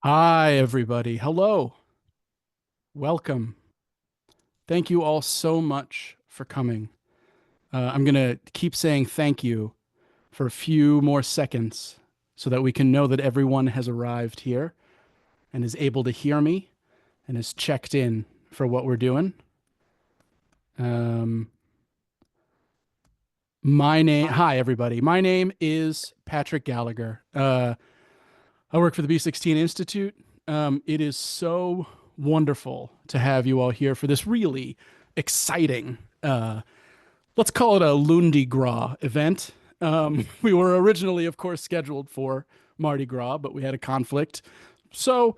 Hi, everybody. Hello. Welcome. Thank you all so much for coming. I'm going to keep saying thank you for a few more seconds so that we can know that everyone has arrived here and is able to hear me and is checked in for what we're doing. Um, hi, everybody. My name is Patrick Gallagher. I work for the B16 Institute. It is so wonderful to have you all here for this really exciting, let's call it a Lundi Gras event. We were originally, of course, scheduled for Mardi Gras, but we had a conflict. So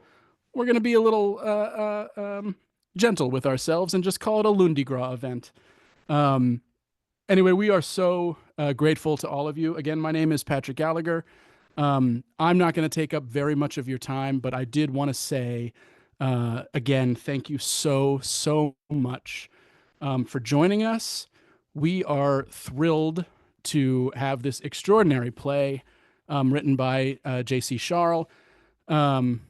we're going to be a little gentle with ourselves and just call it a Lundi Gras event. Um, anyway, we are so grateful to all of you. Again, my name is Patrick Gallagher. I'm not going to take up very much of your time, but I did want to say, again, thank you so much for joining us. We are thrilled to have this extraordinary play written by J.C. Scharl um,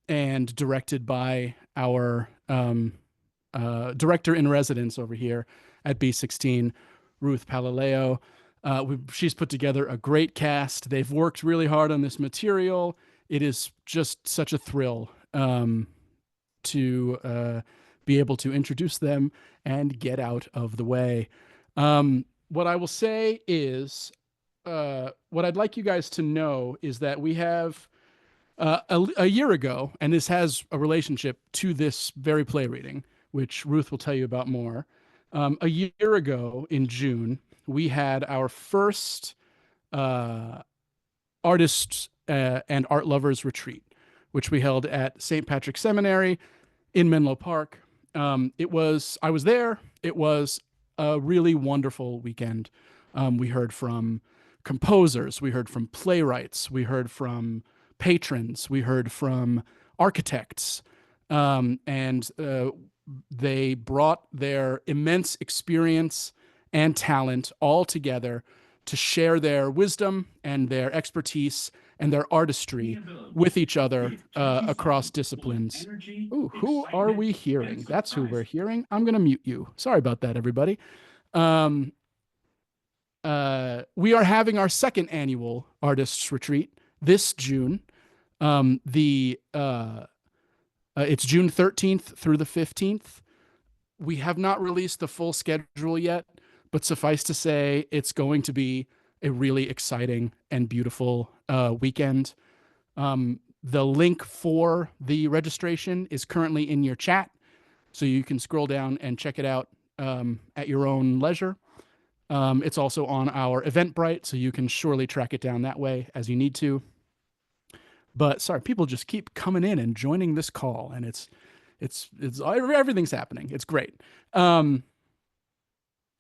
and directed by our director in residence over here at B16, Ruth Palaleo. She's put together a great cast. They've worked really hard on this material. It is just such a thrill to be able to introduce them and get out of the way. What I will say is, what I'd like you guys to know is that we have a year ago, and this has a relationship to this very play reading, which Ruth will tell you about more. A year ago in June, we had our first uh, artists and art lovers retreat, which we held at St. Patrick's Seminary in Menlo Park. I was there. It was a really wonderful weekend. We heard from composers, we heard from playwrights, we heard from patrons, we heard from architects, and they brought their immense experience and talent all together to share their wisdom and their expertise and their artistry with each other across disciplines. Ooh, who are we hearing? That's who we're hearing. I'm going to mute you. Sorry about that, everybody. Um, we are having our second annual artists retreat this June. The It's June 13th through the 15th. We have not released the full schedule yet, but suffice to say, it's going to be a really exciting and beautiful weekend. The link for the registration is currently in your chat, so you can scroll down and check it out at your own leisure. It's also on our Eventbrite, so you can surely track it down that way as you need to. But sorry, people just keep coming in and joining this call, and it's everything's happening. It's great. Um,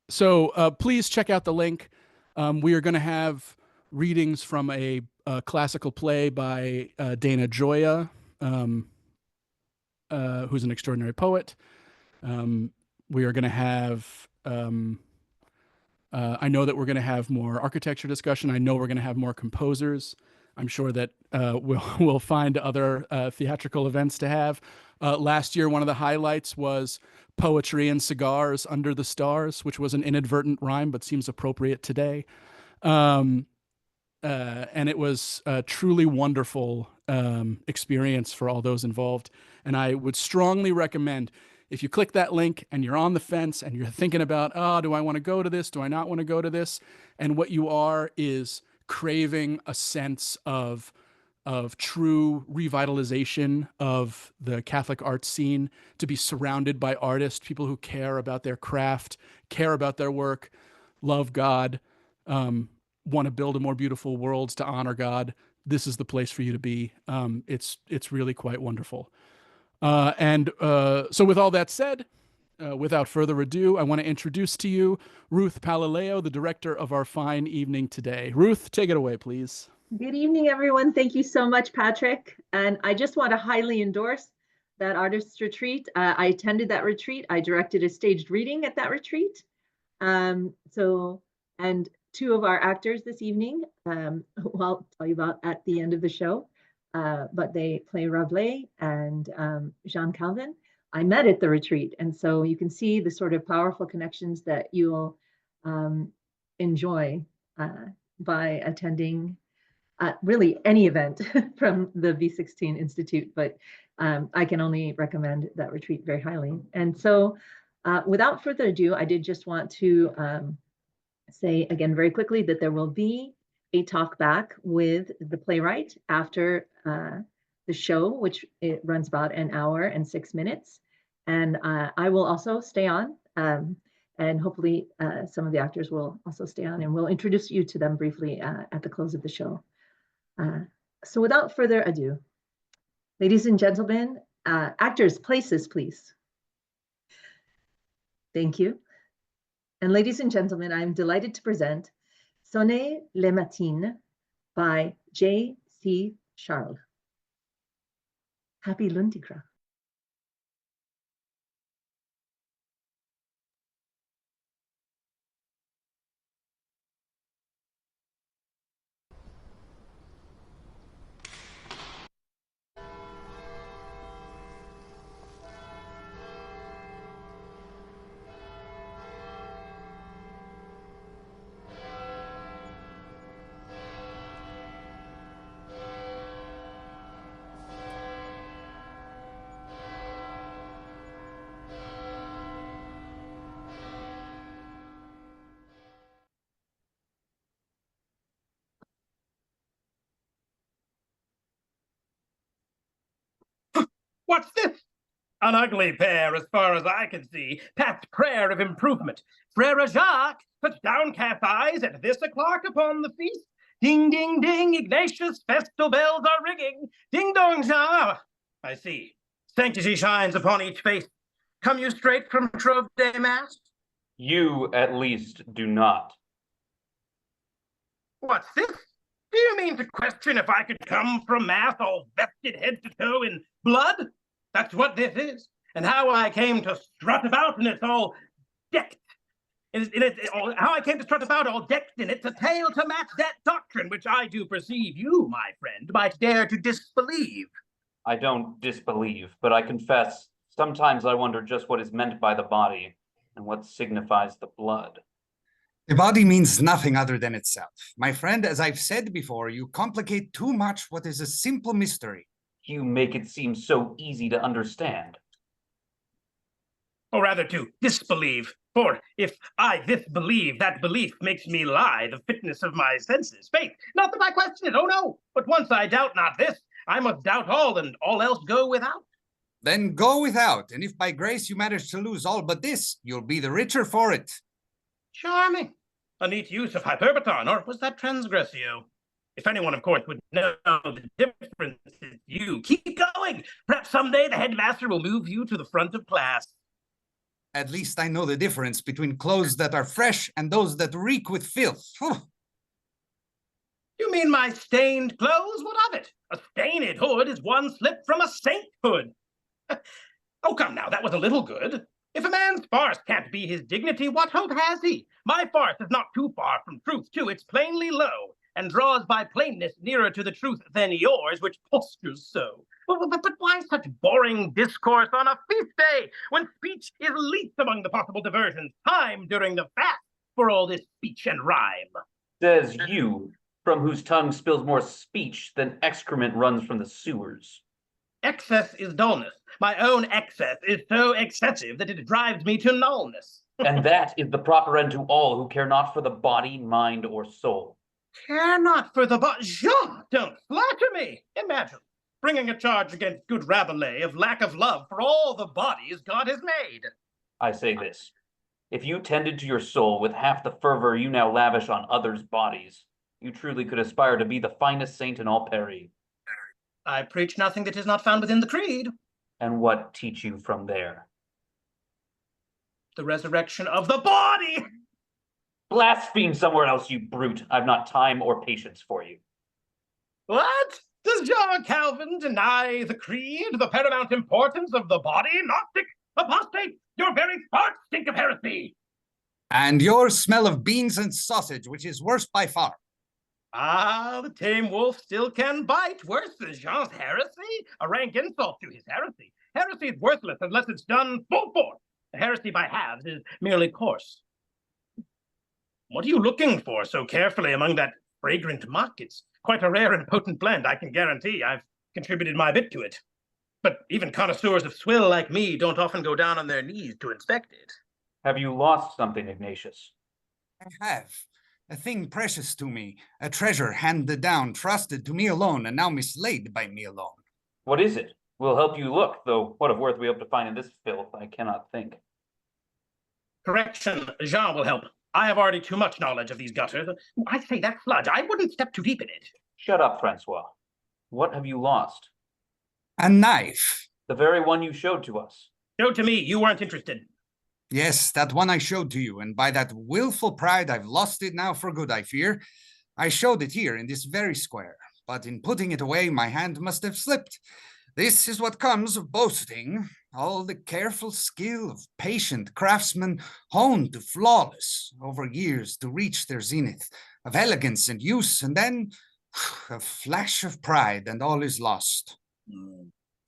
so please check out the link. We are going to have readings from a classical play by Dana Gioia, um, who's an extraordinary poet. We are going to have. I know that we're going to have more architecture discussion. I know we're going to have more composers. I'm sure that we'll find other theatrical events to have. Last year, one of the highlights was Poetry and Cigars Under the Stars, which was an inadvertent rhyme but seems appropriate today. Um, and it was a truly wonderful experience for all those involved. And I would strongly recommend, if you click that link and you're on the fence and you're thinking about, oh, do I want to go to this? Do I not want to go to this? And what you are is craving a sense of true revitalization of the Catholic arts scene, to be surrounded by artists, people who care about their craft, care about their work, love God, um, want to build a more beautiful world to honor God. This is the place for you to be. It's really quite wonderful. So, with all that said, without further ado, I want to introduce to you Ruth Palaleo, the director of our fine evening today. Ruth, take it away, please. Good evening, everyone. Thank you so much, Patrick. And I just want to highly endorse that artist retreat. I attended that retreat. I directed a staged reading at that retreat. And two of our actors this evening, who I'll tell you about at the end of the show, but they play Rabelais and Jean Calvin. I met at the retreat, and so you can see the sort of powerful connections that you'll enjoy by attending really any event from the V16 Institute, but I can only recommend that retreat very highly. And so without further ado, I did just want to say again very quickly that there will be a talk back with the playwright after the show, which it runs about an hour and 6 minutes. And I will also stay on, and hopefully some of the actors will also stay on, and we'll introduce you to them briefly at the close of the show. So without further ado, ladies and gentlemen, actors, places, please. Thank you. And ladies and gentlemen, I'm delighted to present Sonnez les Matines by J.C. Scharl. Happy Lundi Gras. What's this? An ugly pair, as far as I can see, past prayer of improvement. Frere Jacques, such downcast eyes at this o'clock upon the feast. Ding, ding, ding, Ignatius, festal bells are ringing. Ding dong, Jean. I see. Sanctity shines upon each face. Come you straight from Trove Day Mass? You, at least, do not. What's this? Do you mean to question if I could come from Mass all vested head to toe in blood? That's what this is, and how I came to strut about in it all decked. How I came to strut about all decked in it's a tale to match that doctrine which I do perceive you, my friend, might dare to disbelieve. I don't disbelieve, but I confess, sometimes I wonder just what is meant by the body, and what signifies the blood. The body means nothing other than itself. My friend, as I've said before, you complicate too much what is a simple mystery. You make it seem so easy to understand. Or rather to disbelieve. For if I disbelieve, that belief makes me lie the fitness of my senses. Faith, not that I question it, oh no. But once I doubt not this, I must doubt all, and all else go without. Then go without, and if by grace you manage to lose all but this, you'll be the richer for it. Charming. A neat use of hyperbaton, or was that transgressio? If anyone, of course, would know the difference, it's you. Keep going. Perhaps someday the headmaster will move you to the front of class. At least I know the difference between clothes that are fresh and those that reek with filth. You mean my stained clothes? What of it? A stained hood is one slip from a sainthood. Oh, come now, that was a little good. If a man's farce can't be his dignity, what hope has he? My farce is not too far from truth, too. It's plainly low, and draws by plainness nearer to the truth than yours, which postures so. But why such boring discourse on a feast day, when speech is least among the possible diversions, time during the fast for all this speech and rhyme? Says you, from whose tongue spills more speech than excrement runs from the sewers. Excess is dullness. My own excess is so excessive that it drives me to nullness. And that is the proper end to all who care not for the body, mind, or soul. Care not for the body. Jean, don't flatter me. Imagine bringing a charge against good Rabelais of lack of love for all the bodies God has made. I say this. If you tended to your soul with half the fervor you now lavish on others' bodies, you truly could aspire to be the finest saint in all Paris. I preach nothing that is not found within the creed. And what teach you from there? The resurrection of the body! Blaspheme somewhere else, you brute. I've not time or patience for you. What? Does John Calvin deny the creed, the paramount importance of the body? Gnostic, apostate, your very farts stink of heresy. And your smell of beans and sausage, which is worse by far. Ah, the tame wolf still can bite. Worse than Jean's heresy? A rank insult to his heresy. Heresy is worthless unless it's done full force. The heresy by halves is merely coarse. What are you looking for so carefully among that fragrant muck? It's quite a rare and potent blend, I can guarantee. I've contributed my bit to it. But even connoisseurs of swill like me don't often go down on their knees to inspect it. Have you lost something, Ignatius? I have. A thing precious to me, a treasure handed down, trusted to me alone, and now mislaid by me alone. What is it? We'll help you look, though what of worth we hope to find in this filth, I cannot think. Correction, Jean will help. I have already too much knowledge of these gutters. I say that sludge, I wouldn't step too deep in it. Shut up, Francois. What have you lost? A knife. The very one you showed to us. Showed to me, you weren't interested. Yes, that one I showed to you, and by that willful pride I've lost it now for good, I fear. I showed it here in this very square, but in putting it away my hand must have slipped. This is what comes of boasting. All the careful skill of patient craftsmen honed to flawless over years to reach their zenith of elegance and use, and then a flash of pride and all is lost.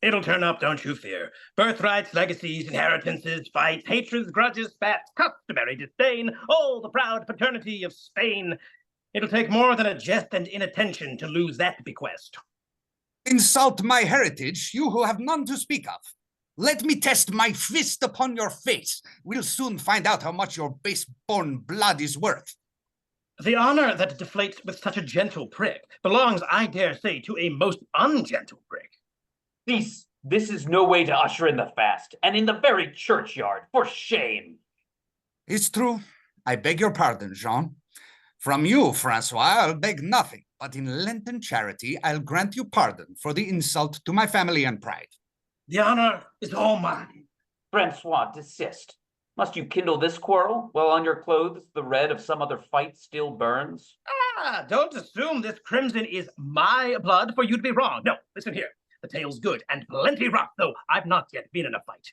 It'll turn up, don't you fear. Birthrights, legacies, inheritances, fights, hatreds, grudges, spats, customary disdain, all the proud paternity of Spain. It'll take more than a jest and inattention to lose that bequest. Insult my heritage, you who have none to speak of. Let me test my fist upon your face. We'll soon find out how much your base-born blood is worth. The honor that deflates with such a gentle prick belongs, I dare say, to a most ungentle prick. This is no way to usher in the fast, and in the very churchyard, for shame. It's true. I beg your pardon, Jean. From you, Francois, I'll beg nothing, but in Lenten charity, I'll grant you pardon for the insult to my family and pride. The honor is all mine. Francois, desist. Must you kindle this quarrel, while on your clothes the red of some other fight still burns? Ah, don't assume this crimson is my blood for you to be wrong. No, listen here. The tale's good and plenty rough, though I've not yet been in a fight.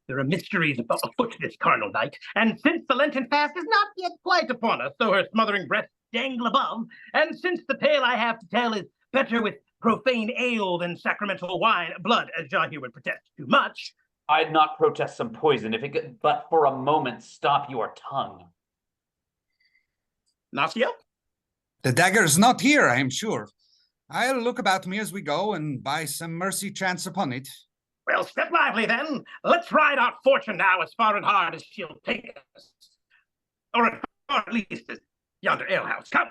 There are mysteries afoot this carnal night, and since the Lenten fast is not yet quite upon us, though her smothering breasts dangle above, and since the tale I have to tell is better with profane ale than sacramental wine, blood, as Jean here would protest too much. I'd not protest some poison if it could but for a moment stop your tongue. Nasia? The dagger's not here, I am sure. I'll look about me as we go, and by some mercy chance upon it. Well, step lively then. Let's ride our fortune now as far and hard as she'll take us. Or at least as yonder alehouse. Come.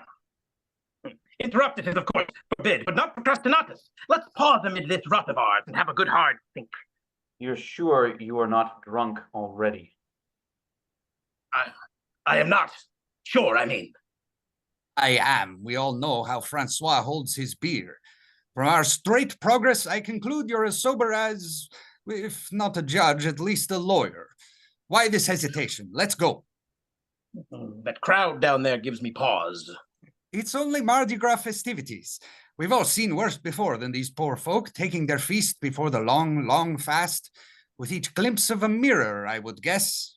Interrupted is, of course, forbid, but not procrastinatus. Let's pause amid this rut of ours and have a good hard think. You're sure you are not drunk already? I am not. Sure, I mean. I am. We all know how Francois holds his beer. From our straight progress, I conclude you're as sober as, if not a judge, at least a lawyer. Why this hesitation? Let's go. That crowd down there gives me pause. It's only Mardi Gras festivities. We've all seen worse before than these poor folk taking their feast before the long, long fast, with each glimpse of a mirror, I would guess.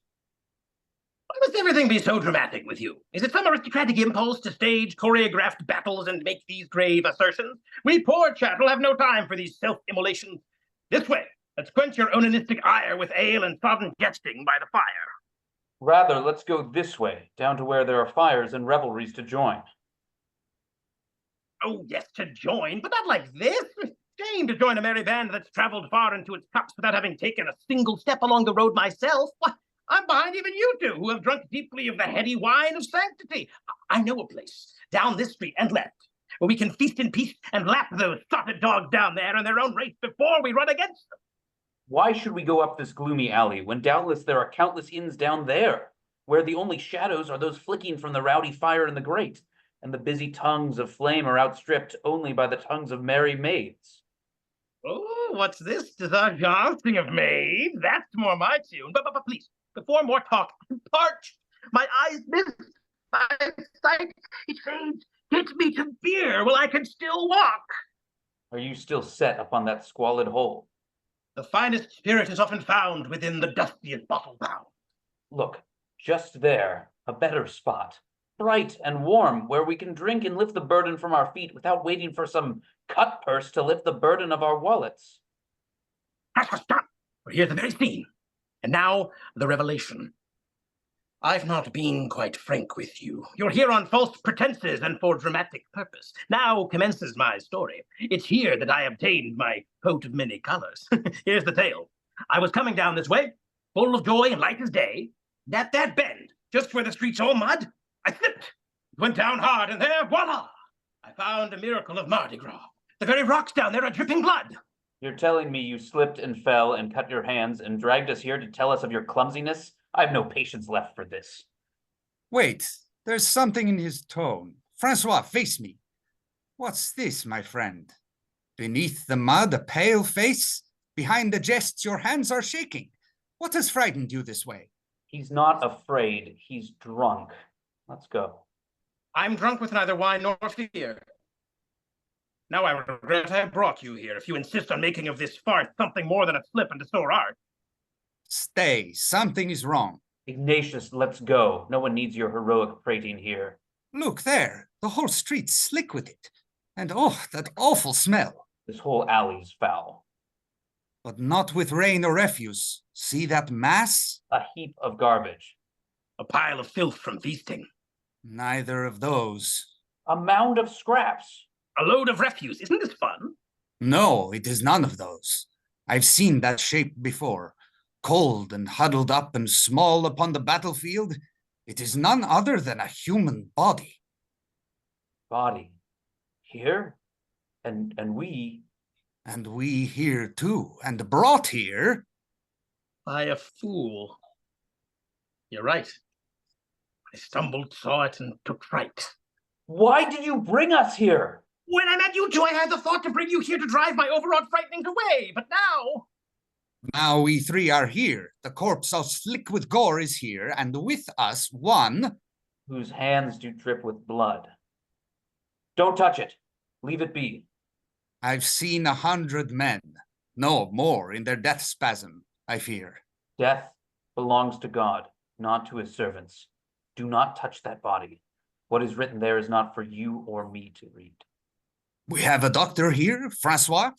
Why must everything be so dramatic with you? Is it some aristocratic impulse to stage choreographed battles and make these grave assertions? We poor chattel have no time for these self-immolations. This way, let's quench your onanistic ire with ale and sodden jesting by the fire. Rather, let's go this way, down to where there are fires and revelries to join. Oh, yes, to join, but not like this. Shame to join a merry band that's traveled far into its cups without having taken a single step along the road myself. Why, I'm behind even you two, who have drunk deeply of the heady wine of sanctity. I know a place, down this street and left, where we can feast in peace and lap those sotted dogs down there in their own race before we run against them. Why should we go up this gloomy alley, when doubtless there are countless inns down there, where the only shadows are those flicking from the rowdy fire in the grate, and the busy tongues of flame are outstripped only by the tongues of merry maids? Oh, what's this? Does our Jean sing of maids? That's more my tune. But please, before more talk, I'm parched. My eyes miss. My sight, it fades. Hit me to beer while I can still walk. Are you still set upon that squalid hole? The finest spirit is often found within the dustiest bottle bound. Look, just there, a better spot. bright and warm, where we can drink and lift the burden from our feet without waiting for some cut purse to lift the burden of our wallets. Stop! We're here at the very scene. And now, the revelation. I've not been quite frank with you. You're here on false pretenses and for dramatic purpose. Now commences my story. It's here that I obtained my coat of many colors. Here's the tale. I was coming down this way, full of joy and light as day. At that bend, just where the street's all mud, I slipped, went down hard, and there, voila! I found a miracle of Mardi Gras. The very rocks down there are dripping blood. You're telling me you slipped and fell and cut your hands and dragged us here to tell us of your clumsiness? I have no patience left for this. Wait, there's something in his tone. Francois, face me. What's this, my friend? Beneath the mud, a pale face? Behind the jests, your hands are shaking. What has frightened you this way? He's not afraid. He's drunk. Let's go. I'm drunk with neither wine nor fear. Now I regret I brought you here if you insist on making of this farce something more than a slip and a sore art. Stay, something is wrong. Ignatius, let's go. No one needs your heroic prating here. Look there, the whole street's slick with it. And oh, that awful smell. This whole alley's foul. But not with rain or refuse. See that mass? A heap of garbage. A pile of filth from feasting. Neither of those. A mound of scraps. A load of refuse. Isn't this fun? No, it is none of those. I've seen that shape before. Cold and huddled up and small upon the battlefield. It is none other than a human body. Body. Here? And we... And we here too, and brought here. By a fool. You're right. I stumbled, saw it, and took fright. Why did you bring us here? When I met you two, I had the thought to bring you here to drive my overwrought frightenings away, but now... Now we three are here. The corpse all slick with gore is here, and with us one... Whose hands do drip with blood. Don't touch it. Leave it be. I've seen 100 men. No, more in their death spasm, I fear. Death belongs to God, not to his servants. Do not touch that body. What is written there is not for you or me to read. We have a doctor here, Francois.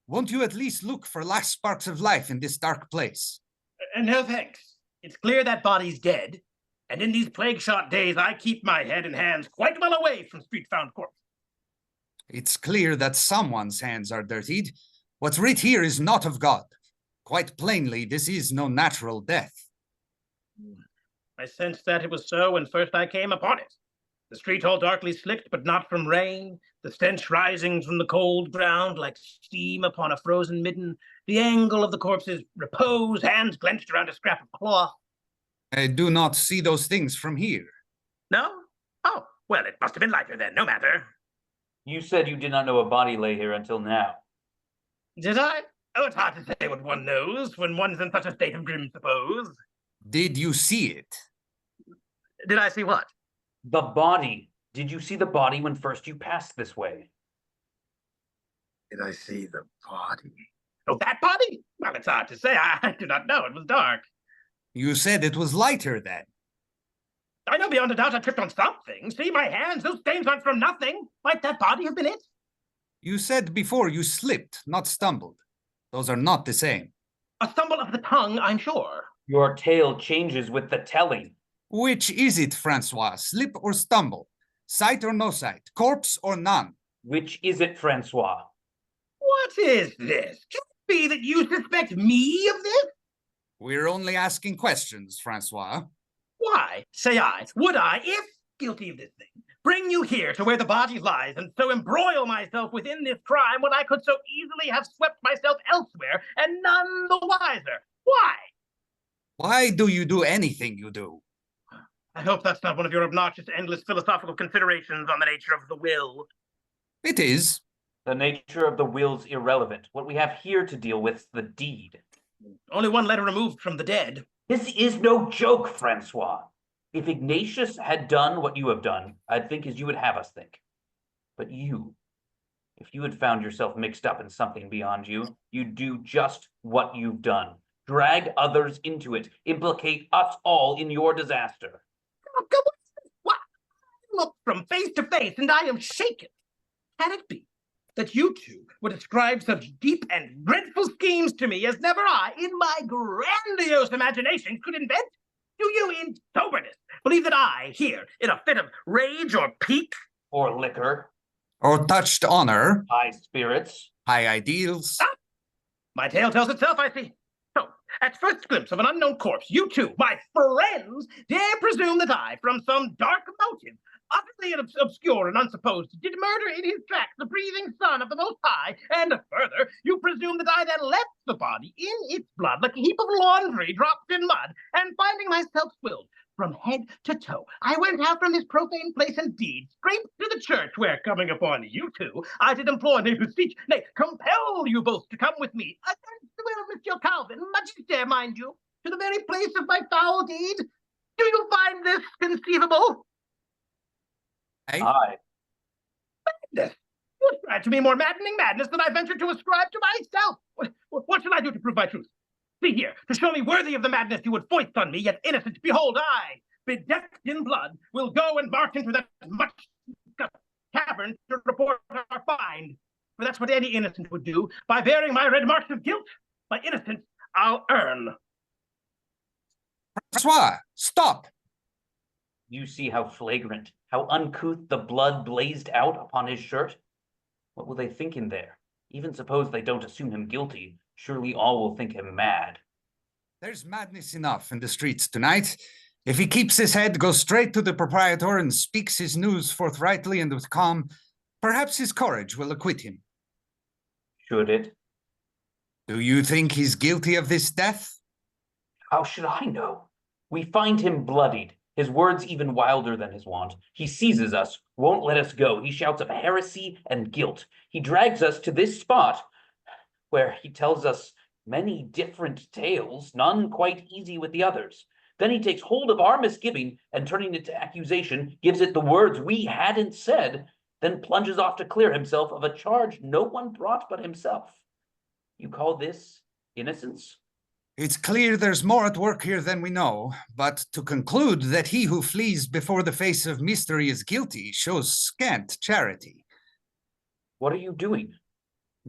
Won't you at least look for last sparks of life in this dark place? No thanks. It's clear that body's dead, and in these plague-shot days, I keep my head and hands quite well away from street-found corpses. It's clear that someone's hands are dirtied. What's writ here is not of God. Quite plainly, this is no natural death. I sensed that it was so when first I came upon it. The street all darkly slicked, but not from rain, the stench rising from the cold ground like steam upon a frozen midden, the angle of the corpse's repose, hands clenched around a scrap of cloth. I do not see those things from here. No? Oh, well, it must have been lighter then, no matter. You said you did not know a body lay here until now. Did I? Oh, it's hard to say what one knows when one's in such a state of grim suppose. Did you see it? Did I see what? The body. Did you see the body when first you passed this way? Did I see the body? Oh, that body? Well, it's hard to say. I do not know. It was dark. You said it was lighter then. I know beyond a doubt I tripped on something. See my hands? Those stains aren't from nothing. Might that body have been it? You said before you slipped, not stumbled. Those are not the same. A stumble of the tongue, I'm sure. Your tale changes with the telling. Which is it, Francois? Slip or stumble? Sight or no sight? Corpse or none? Which is it, Francois? What is this? Can it be that you suspect me of this? We're only asking questions, Francois. Why, say I, would I, if guilty of this thing, bring you here to where the body lies and so embroil myself within this crime when I could so easily have swept myself elsewhere and none the wiser? Why? Why do you do anything you do? I hope that's not one of your obnoxious, endless philosophical considerations on the nature of the will. It is. The nature of the will's irrelevant. What we have here to deal with is the deed. Only one letter removed from the dead. This is no joke, Francois. If Ignatius had done what you have done, I'd think as you would have us think. But you, if you had found yourself mixed up in something beyond you, you'd do just what you've done. Drag others into it, implicate us all in your disaster. What? look from face to face, and I am shaken. Can it be that you two would ascribe such deep and dreadful schemes to me as never I, in my grandiose imagination, could invent? Do you, in soberness, believe that I, here, in a fit of rage or pique, Or liquor, Or touched honor, high spirits, high ideals. my tale tells itself, I see. So, at first glimpse of an unknown corpse, you two, my friends, dare presume that I, from some dark motive, utterly obscure and unsupposed, did murder in his tracks the breathing son of the Most High, and further, you presume that I then left the body in its blood like a heap of laundry dropped in mud, and finding myself swilled from head to toe, I went out from this profane place indeed, straight to the church, where, coming upon you two, I did implore, nay, beseech, nay, compel you both to come with me, against the will of Monsieur Calvin, much dare, mind you, to the very place of my foul deed. Do you find this conceivable? aye. Madness! You ascribe to me more maddening madness than I venture to ascribe to myself. What shall I do to prove my truth? See here, to show me worthy of the madness you would foist on me, yet innocent, behold, I, bedecked in blood, will go and march into that much cavern to report our find. For that's what any innocent would do. By bearing my red marks of guilt, my innocence I'll earn. Francois, stop! You see how flagrant, how uncouth the blood blazed out upon his shirt? What will they think in there? Even suppose they don't assume him guilty, surely all will think him mad. There's madness enough in the streets tonight. If he keeps his head, goes straight to the proprietor, and speaks his news forthrightly and with calm, perhaps his courage will acquit him. Should it? Do you think he's guilty of this death? How should I know? We find him bloodied, his words even wilder than his wont. He seizes us, won't let us go. He shouts of heresy and guilt. He drags us to this spot, where he tells us many different tales, none quite easy with the others. Then he takes hold of our misgiving, and turning it to accusation, gives it the words we hadn't said, then plunges off to clear himself of a charge no one brought but himself. You call this innocence? It's clear there's more at work here than we know, but to conclude that he who flees before the face of mystery is guilty shows scant charity. What are you doing?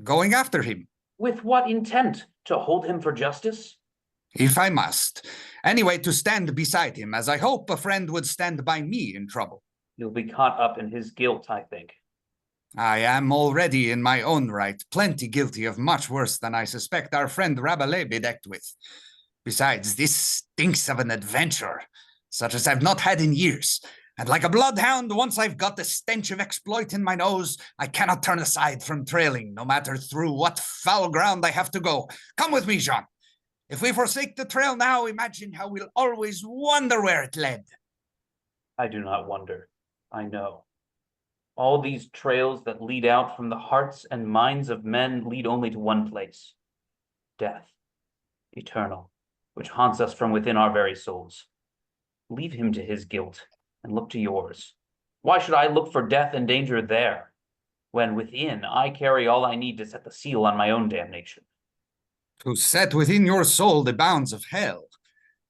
Going after him. With what intent? To hold him for justice? If I must. Anyway, to stand beside him, as I hope a friend would stand by me in trouble. You'll be caught up in his guilt, I think. I am already in my own right plenty guilty of much worse than I suspect our friend Rabelais bedecked with. Besides, this stinks of an adventure, such as I've not had in years. And like a bloodhound, once I've got the stench of exploit in my nose, I cannot turn aside from trailing, no matter through what foul ground I have to go. Come with me, Jean. If we forsake the trail now, imagine how we'll always wonder where it led. I do not wonder. I know. All these trails that lead out from the hearts and minds of men lead only to one place. Death. Eternal. Which haunts us from within our very souls. Leave him to his guilt, and look to yours. Why should I look for death and danger there, when within I carry all I need to set the seal on my own damnation? To set within your soul the bounds of hell,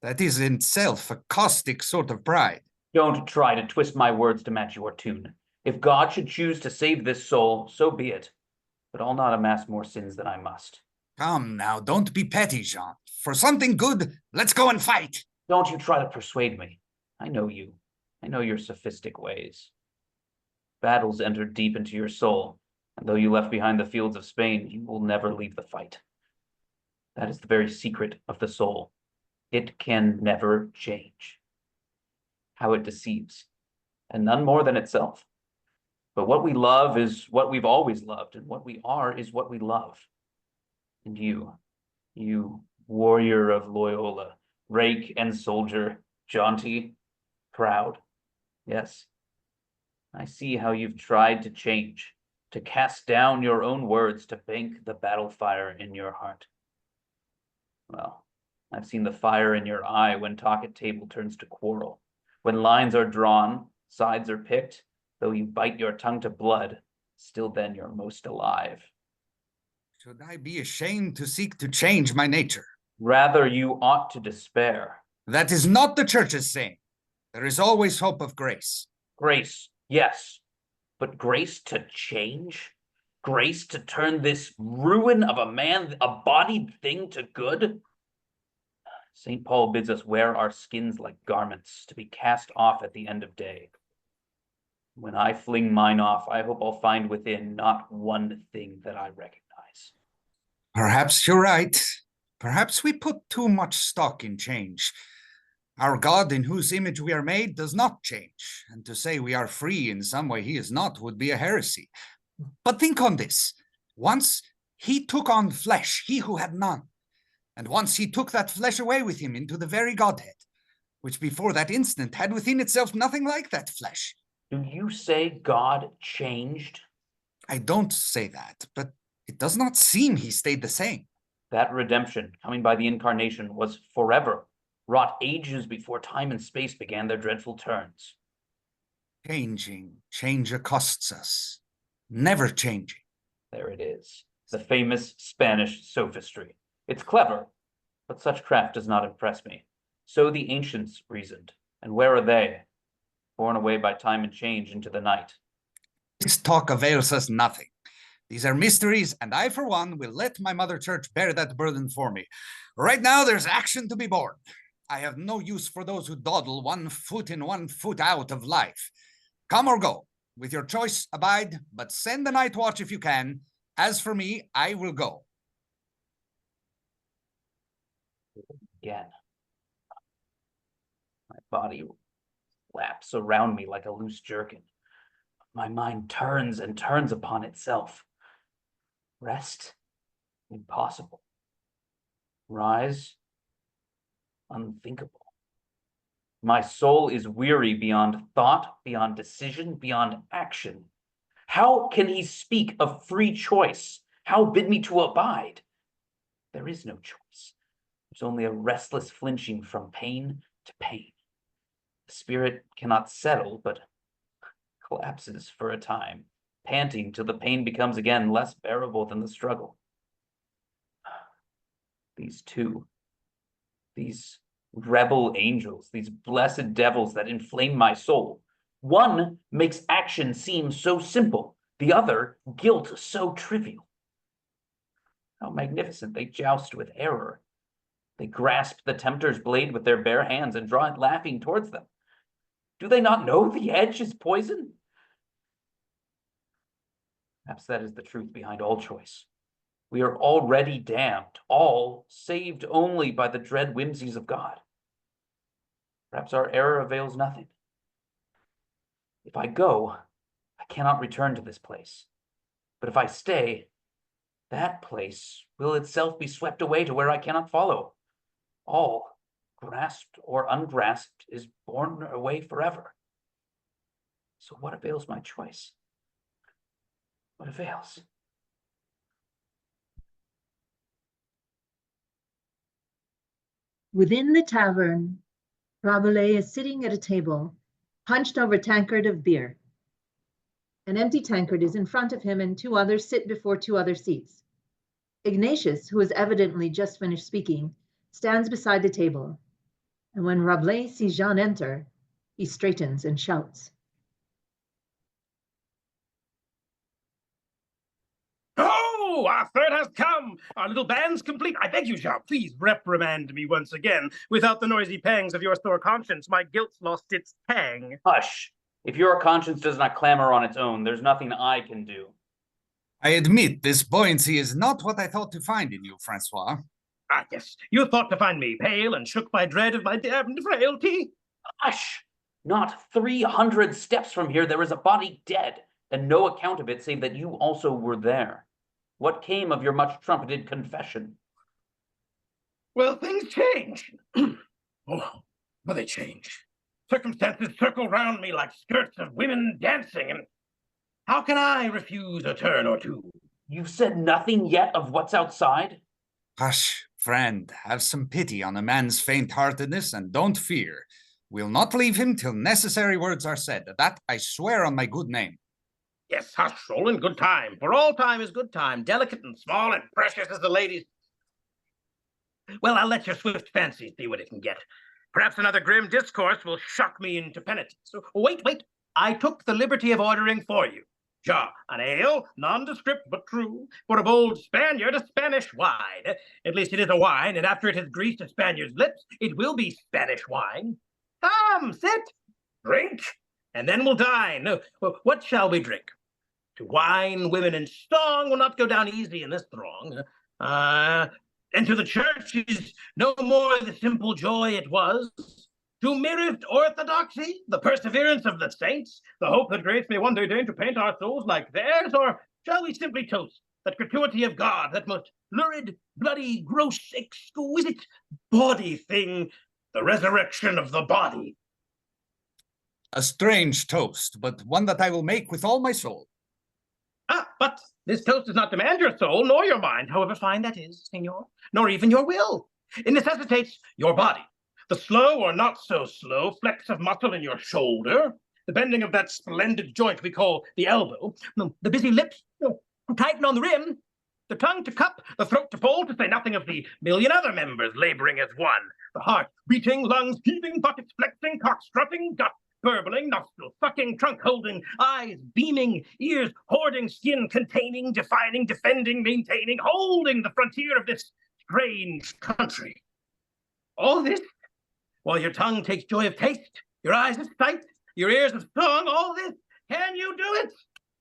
that is in itself a caustic sort of pride. Don't try to twist my words to match your tune. If God should choose to save this soul, so be it. But I'll not amass more sins than I must. Come now, don't be petty, Jean. For something good, let's go and fight. Don't you try to persuade me. I know you. I know your sophistic ways. Battles enter deep into your soul, and though you left behind the fields of Spain, you will never leave the fight. That is the very secret of the soul. It can never change. How it deceives, and none more than itself. But what we love is what we've always loved, and what we are is what we love. And you warrior of Loyola, rake and soldier, jaunty, proud. Yes, I see how you've tried to change, to cast down your own words, to bank the battle fire in your heart. Well, I've seen the fire in your eye when talk at table turns to quarrel. When lines are drawn, sides are picked, though you bite your tongue to blood, still then you're most alive. Should I be ashamed to seek to change my nature? Rather, you ought to despair. That is not the church's saying. There is always hope of grace. Grace, yes. But grace to change? Grace to turn this ruin of a man, a bodied thing, to good? St. Paul bids us wear our skins like garments, to be cast off at the end of day. When I fling mine off, I hope I'll find within not one thing that I recognize. Perhaps you're right. Perhaps we put too much stock in change. Our God, in whose image we are made, does not change, and to say we are free in some way he is not would be a heresy. But think on this. Once he took on flesh, he who had none, and once he took that flesh away with him into the very Godhead, which before that instant had within itself nothing like that flesh. Do you say God changed? I don't say that, but it does not seem he stayed the same. That redemption, coming by the incarnation, was forever, wrought ages before time and space began their dreadful turns. Change accosts us, never changing. There it is, the famous Spanish sophistry. It's clever, but such craft does not impress me. So the ancients reasoned, and where are they? Borne away by time and change into the night. This talk avails us nothing. These are mysteries, and I, for one, will let my Mother Church bear that burden for me. Right now, there's action to be borne. I have no use for those who dawdle 1 foot in 1 foot out of life. Come or go. With your choice, abide, but send the night watch if you can. As for me, I will go. Again. My body laps around me like a loose jerkin. My mind turns and turns upon itself. Rest? Impossible. Rise? Unthinkable. My soul is weary beyond thought, beyond decision, beyond action. How can he speak of free choice? How bid me to abide? There is no choice. There's only a restless flinching from pain to pain. The spirit cannot settle, but collapses for a time, panting till the pain becomes again less bearable than the struggle. These two, these rebel angels, these blessed devils that inflame my soul. One makes action seem so simple, the other guilt so trivial. How magnificent they joust with error. They grasp the tempter's blade with their bare hands and draw it laughing towards them. Do they not know the edge is poison? Perhaps that is the truth behind all choice. We are already damned, all saved only by the dread whimsies of God. Perhaps our error avails nothing. If I go, I cannot return to this place. But if I stay, that place will itself be swept away to where I cannot follow. All, grasped or ungrasped, is borne away forever. So what avails my choice? What avails? Within the tavern, Rabelais is sitting at a table, hunched over a tankard of beer. An empty tankard is in front of him, and 2 others sit before 2 other seats. Ignatius, who has evidently just finished speaking, stands beside the table, and when Rabelais sees Jean enter, he straightens and shouts. Oh, our third has come! Our little band's complete. I beg you, Jean, please reprimand me once again. Without the noisy pangs of your sore conscience, my guilt's lost its tang. Hush! If your conscience does not clamor on its own, there's nothing I can do. I admit this buoyancy is not what I thought to find in you, Francois. Ah, yes, you thought to find me pale and shook by dread of my damned frailty? Hush! Not 300 steps from here there is a body dead, and no account of it save that you also were there. What came of your much trumpeted confession? Well, things change. Oh, but they change. Circumstances circle round me like skirts of women dancing, and how can I refuse a turn or two? You've said nothing yet of what's outside? Hush, friend, have some pity on a man's faint-heartedness, and don't fear. We'll not leave him till necessary words are said. That I swear on my good name. Yes, hush, all in good time, for all time is good time, delicate and small and precious as the ladies. Well, I'll let your swift fancy see what it can get. Perhaps another grim discourse will shock me into penitence. So, wait. I took the liberty of ordering for you. Ja, an ale, nondescript but true, for a bold Spaniard, a Spanish wine. At least it is a wine, and after it has greased a Spaniard's lips, it will be Spanish wine. Come, sit, drink, and then we'll dine. What shall we drink? To wine, women, and song will not go down easy in this throng. And to the church is no more the simple joy it was. To merest orthodoxy, the perseverance of the saints, the hope that grace may one day deign to paint our souls like theirs, or shall we simply toast that gratuity of God, that most lurid, bloody, gross, exquisite body thing, the resurrection of the body? A strange toast, but one that I will make with all my soul. But this toast does not demand your soul, nor your mind, however fine that is, senor, nor even your will. It necessitates your body. The slow or not so slow flex of muscle in your shoulder, the bending of that splendid joint we call the elbow, the busy lips tighten on the rim, the tongue to cup, the throat to pull, to say nothing of the million other members laboring as one, the heart beating, lungs heaving, buckets flexing, cock strutting, gut burbling, nostril sucking, trunk holding, eyes beaming, ears hoarding, skin containing, defining, defending, maintaining, holding the frontier of this strange country. All this while your tongue takes joy of taste, your eyes of sight, your ears of song, all this. Can you do it?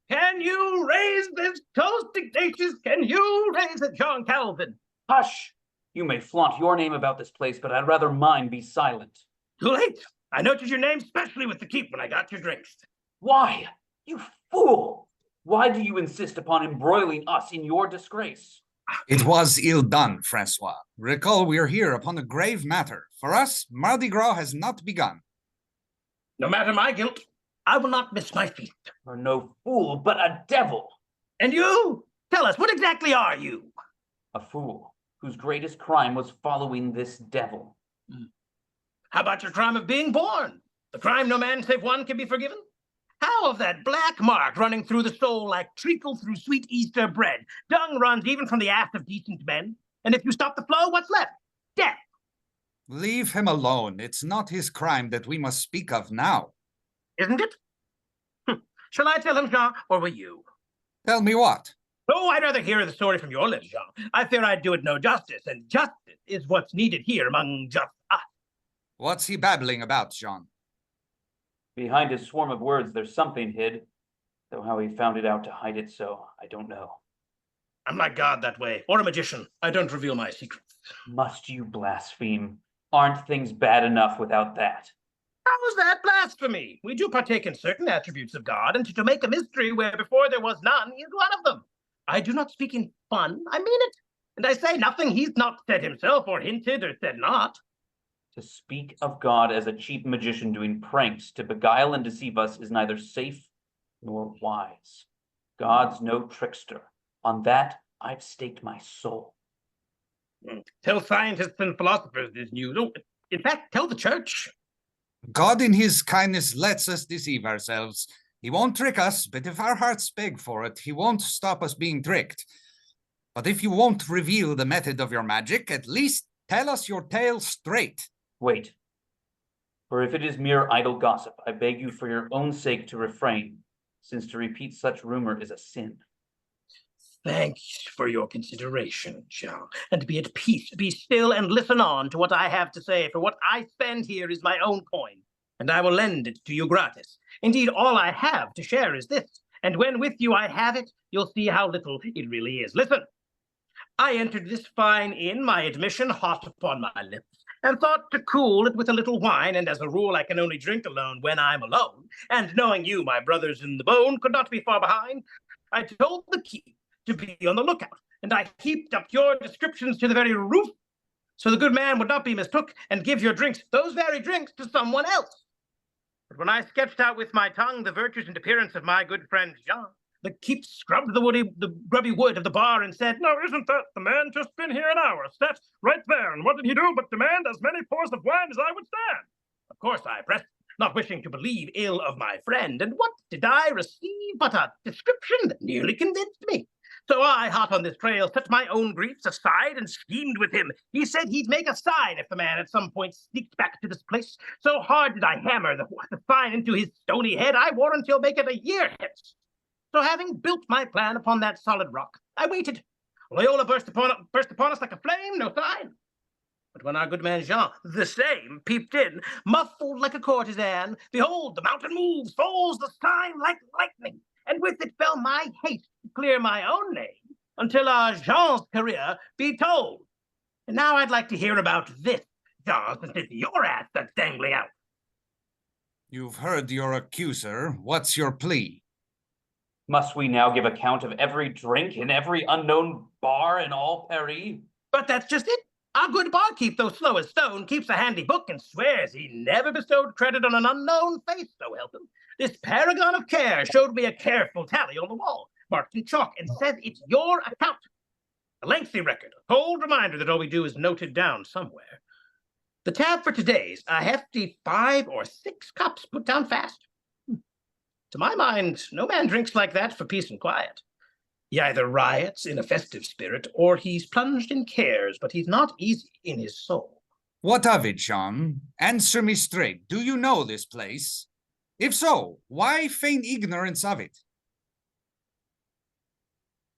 Can you raise this toast, Ignatius? Can you raise it, John Calvin? Hush! You may flaunt your name about this place, but I'd rather mine be silent. Too late. I noted your name specially with the keep when I got your drinks. Why? You fool! Why do you insist upon embroiling us in your disgrace? It was ill done, Francois. Recall we are here upon a grave matter. For us, Mardi Gras has not begun. No matter my guilt, I will not miss my feast. You're no fool, but a devil. And you? Tell us, what exactly are you? A fool, whose greatest crime was following this devil. How about your crime of being born? The crime no man save one can be forgiven? How of that black mark running through the soul like treacle through sweet Easter bread? Dung runs even from the ass of decent men. And if you stop the flow, what's left? Death. Leave him alone. It's not his crime that we must speak of now. Isn't it? Shall I tell him, Jean, or will you? Tell me what? Oh, I'd rather hear the story from your lips, Jean. I fear I'd do it no justice, and justice is what's needed here among just us. What's he babbling about, Jean? Behind his swarm of words, there's something hid. Though how he found it out to hide it so, I don't know. I'm like God that way, or a magician. I don't reveal my secrets. Must you blaspheme? Aren't things bad enough without that? How is that blasphemy? We do partake in certain attributes of God, and to make a mystery where before there was none is one of them. I do not speak in fun, I mean it. And I say nothing he's not said himself, or hinted, or said not. To speak of God as a cheap magician doing pranks to beguile and deceive us is neither safe nor wise. God's no trickster. On that, I've staked my soul. Tell scientists and philosophers this news. Oh, in fact, tell the church. God in his kindness lets us deceive ourselves. He won't trick us, but if our hearts beg for it, he won't stop us being tricked. But if you won't reveal the method of your magic, at least tell us your tale straight. Wait. For if it is mere idle gossip, I beg you for your own sake to refrain, since to repeat such rumor is a sin. Thanks for your consideration, Jean. And be at peace, be still, and listen on to what I have to say, for what I spend here is my own coin, and I will lend it to you gratis. Indeed, all I have to share is this, and when with you I have it, you'll see how little it really is. Listen, I entered this fine inn, my admission hot upon my lips, and thought to cool it with a little wine, and as a rule I can only drink alone when I'm alone, and knowing you, my brothers in the bone, could not be far behind, I told the keep to be on the lookout, and I heaped up your descriptions to the very roof, so the good man would not be mistook and give your drinks, those very drinks, to someone else. But when I sketched out with my tongue the virtues and appearance of my good friend Jean, the keep scrubbed the grubby wood of the bar and said, "No, isn't that the man just been here an hour? Sat right there, and what did he do but demand as many pours of wine as I would stand?" Of course I pressed, not wishing to believe ill of my friend, and what did I receive but a description that nearly convinced me? So I, hot on this trail, set my own griefs aside and schemed with him. He said he'd make a sign if the man at some point sneaked back to this place. So hard did I hammer the sign into his stony head, I warrant he'll make it a year hence. So having built my plan upon that solid rock, I waited. Loyola burst upon us like a flame, no sign. But when our good man Jean, the same, peeped in, muffled like a courtesan, behold, the mountain moves, falls the sign like lightning, and with it fell my haste to clear my own name, until our Jean's career be told. And now I'd like to hear about this, Jean, since it's your ass that's dangling out. You've heard your accuser. What's your plea? Must we now give account of every drink in every unknown bar in all Paris? But that's just it. Our good barkeep, though slow as stone, keeps a handy book and swears he never bestowed credit on an unknown face, so help him. This paragon of care showed me a careful tally on the wall, marked in chalk, and says it's your account. A lengthy record, a cold reminder that all we do is noted down somewhere. The tab for today's a hefty 5 or 6 cups put down fast. To my mind, no man drinks like that for peace and quiet. He either riots in a festive spirit, or he's plunged in cares, but he's not easy in his soul. What of it, Jean? Answer me straight. Do you know this place? If so, why feign ignorance of it?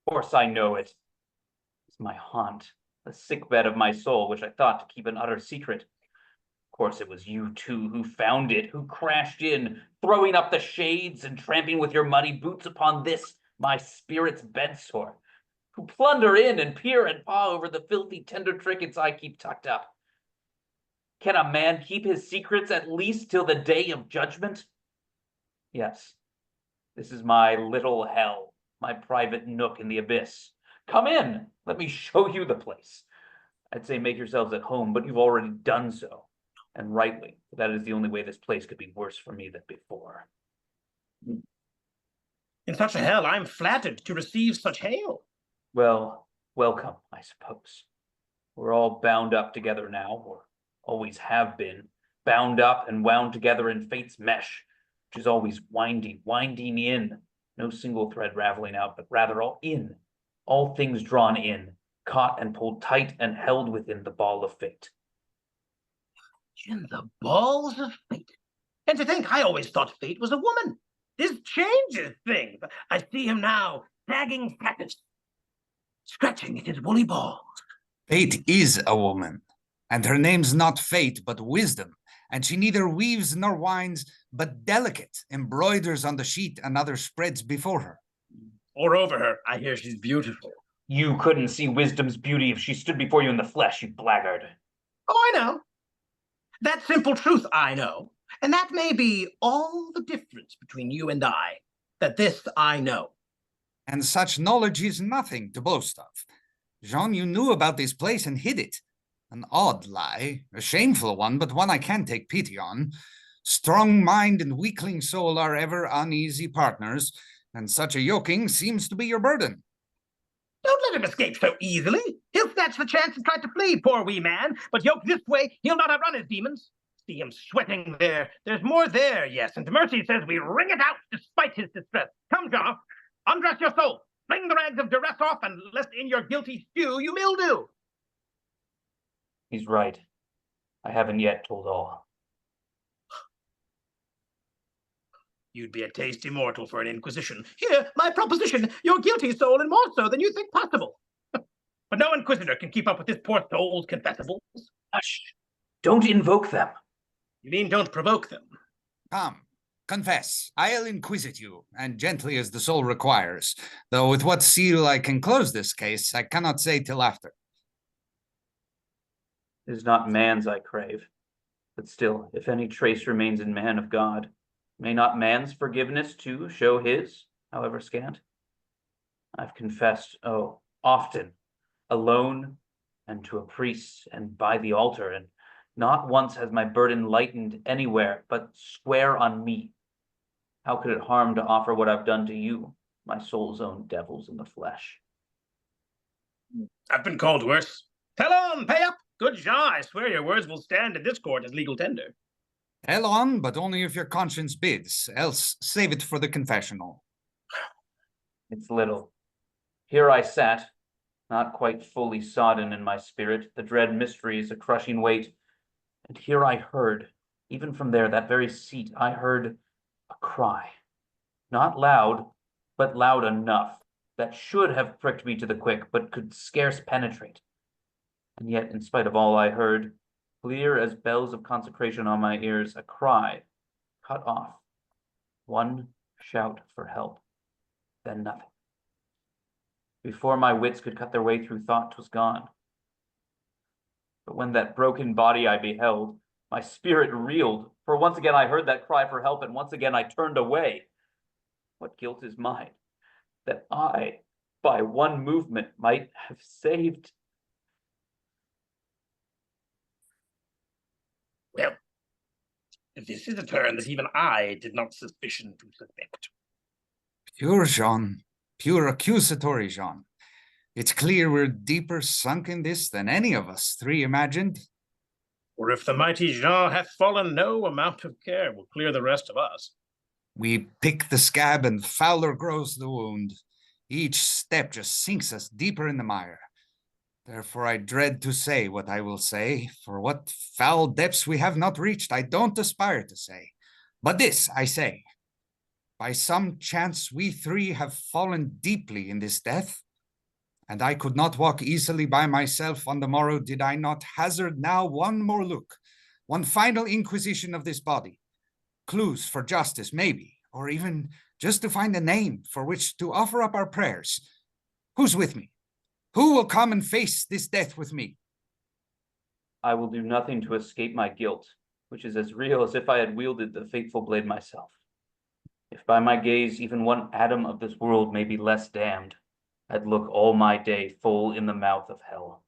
Of course I know it. It's my haunt, the sickbed of my soul, which I thought to keep an utter secret. Of course it was you two who found it, who crashed in, throwing up the shades and tramping with your muddy boots upon this, my spirit's bedsore, who plunder in and peer and paw over the filthy tender trinkets I keep tucked up. Can a man keep his secrets at least till the day of judgment? Yes, this is my little hell, my private nook in the abyss. Come in, let me show you the place. I'd say make yourselves at home, but you've already done so, and rightly, for that is the only way this place could be worse for me than before. In such a hell, I'm flattered to receive such hail. Well, welcome, I suppose. We're all bound up together now, or always have been, bound up and wound together in fate's mesh, which is always winding in, no single thread raveling out, but rather all in, all things drawn in, caught and pulled tight and held within the ball of fate. In the balls of fate. And to think, I always thought fate was a woman. This changes things. I see him now, sagging fattest, scratching at his woolly balls. Fate is a woman, and her name's not Fate, but Wisdom, and she neither weaves nor winds, but delicate, embroiders on the sheet another spreads before her. Or over her, I hear she's beautiful. You couldn't see Wisdom's beauty if she stood before you in the flesh, you blackguard. Oh, I know. That simple truth I know. And that may be all the difference between you and I, that this I know. And such knowledge is nothing to boast of. Jean, you knew about this place and hid it. An odd lie, a shameful one, but one I can't take pity on. Strong mind and weakling soul are ever uneasy partners, and such a yoking seems to be your burden. Don't let him escape so easily. He'll snatch the chance and try to flee, poor wee man. But yoked this way, he'll not outrun his demons. See him sweating there. There's more there, yes, and Mercy says we wring it out despite his distress. Come, Jean, undress your soul. Fling the rags of duress off, and lest in your guilty stew you mildew. He's right. I haven't yet told all. You'd be a tasty mortal for an inquisition. Here, my proposition, your guilty soul, and more so than you think possible. But no inquisitor can keep up with this poor soul's confessables. Hush! Don't invoke them. You mean don't provoke them? Come, confess. I'll inquisit you, and gently as the soul requires, though with what seal I can close this case, I cannot say till after. It is not man's I crave, but still, if any trace remains in man of God, may not man's forgiveness too show his, however scant? I've confessed, oh, often, alone, and to a priest, and by the altar, and not once has my burden lightened anywhere, but square on me. How could it harm to offer what I've done to you, my soul's own devils in the flesh? I've been called worse. Tell on, pay up. Good Jean, I swear your words will stand in this court as legal tender. Tell on, but only if your conscience bids, else save it for the confessional. It's little. Here I sat, not quite fully sodden in my spirit, the dread mysteries a crushing weight. And here I heard, even from there, that very seat, I heard a cry. Not loud, but loud enough, that should have pricked me to the quick, but could scarce penetrate. And yet, in spite of all I heard, clear as bells of consecration on my ears, a cry, cut off. One shout for help, then nothing. Before my wits could cut their way through thought, 'twas gone. But when that broken body I beheld, my spirit reeled, for once again I heard that cry for help, and once again I turned away. What guilt is mine, that I, by one movement, might have saved? Well, this is a turn that even I did not suspicion to suspect. Pure Jean, pure accusatory Jean. It's clear we're deeper sunk in this than any of us three imagined. For if the mighty Jean hath fallen, no amount of care will clear the rest of us. We pick the scab and fouler grows the wound. Each step just sinks us deeper in the mire. Therefore I dread to say what I will say, for what foul depths we have not reached I don't aspire to say. But this I say, by some chance we three have fallen deeply in this death, and I could not walk easily by myself on the morrow did I not hazard now one more look, one final inquisition of this body. Clues for justice, maybe, or even just to find a name for which to offer up our prayers. Who's with me? Who will come and face this death with me? I will do nothing to escape my guilt, which is as real as if I had wielded the fateful blade myself. If by my gaze even one atom of this world may be less damned, I'd look all my day full in the mouth of hell.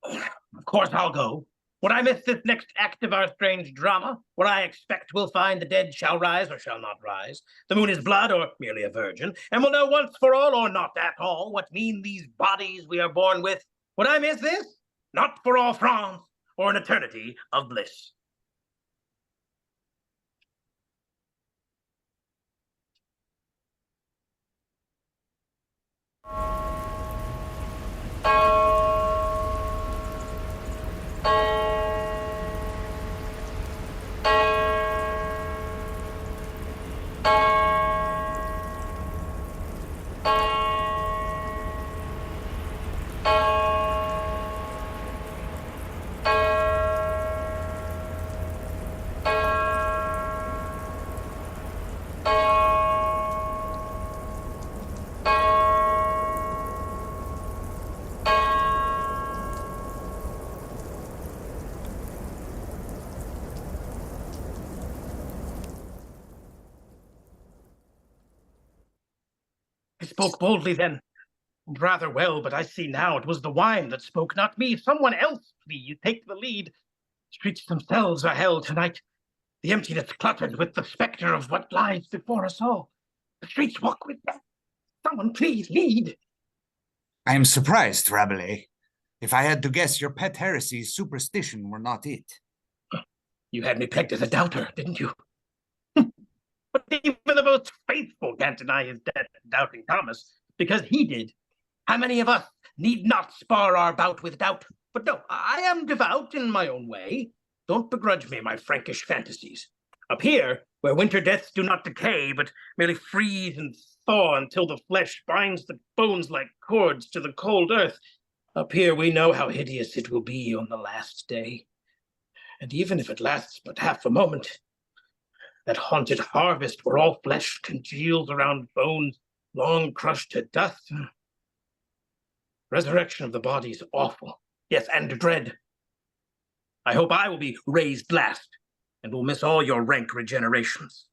Of course I'll go. Would I miss this next act of our strange drama, where I expect we'll find the dead shall rise or shall not rise, the moon is blood or merely a virgin, and we'll know once for all or not at all what mean these bodies we are born with? Would I miss this? Not for all France or an eternity of bliss. I spoke boldly then, and rather well, but I see now it was the wine that spoke, not me. Someone else, please, take the lead. Streets themselves are hell tonight. The emptiness cluttered with the spectre of what lies before us all. The streets walk with death. Someone please lead. I am surprised, Rabelais. If I had to guess, your pet heresies, superstition were not it. You had me pegged as a doubter, didn't you? But even the most faithful can't deny his debt to doubting Thomas, because he did. How many of us need not spar our bout with doubt? But no, I am devout in my own way. Don't begrudge me my Frankish fantasies. Up here, where winter deaths do not decay, but merely freeze and thaw until the flesh binds the bones like cords to the cold earth, up here we know how hideous it will be on the last day. And even if it lasts but half a moment, that haunted harvest where all flesh congeals around bones long crushed to dust. Resurrection of the body is awful, yes, and dread. I hope I will be raised last, and will miss all your rank regenerations.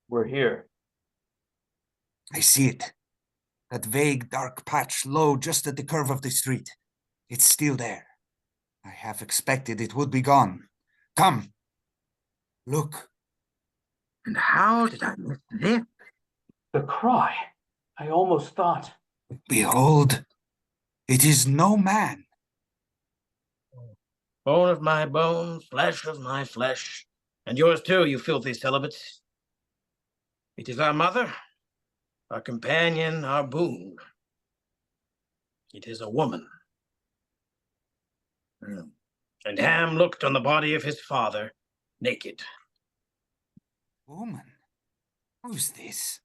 We're here. I see it. That vague dark patch low just at the curve of the street. It's still there. I half expected it would be gone. Come. Look. And how did I miss this? The cry. I almost thought. Behold. It is no man. Bone of my bone, flesh of my flesh, and yours too, you filthy celibates. It is our mother, our companion, our boon. It is a woman. And Ham looked on the body of his father, naked. Woman? Who's this?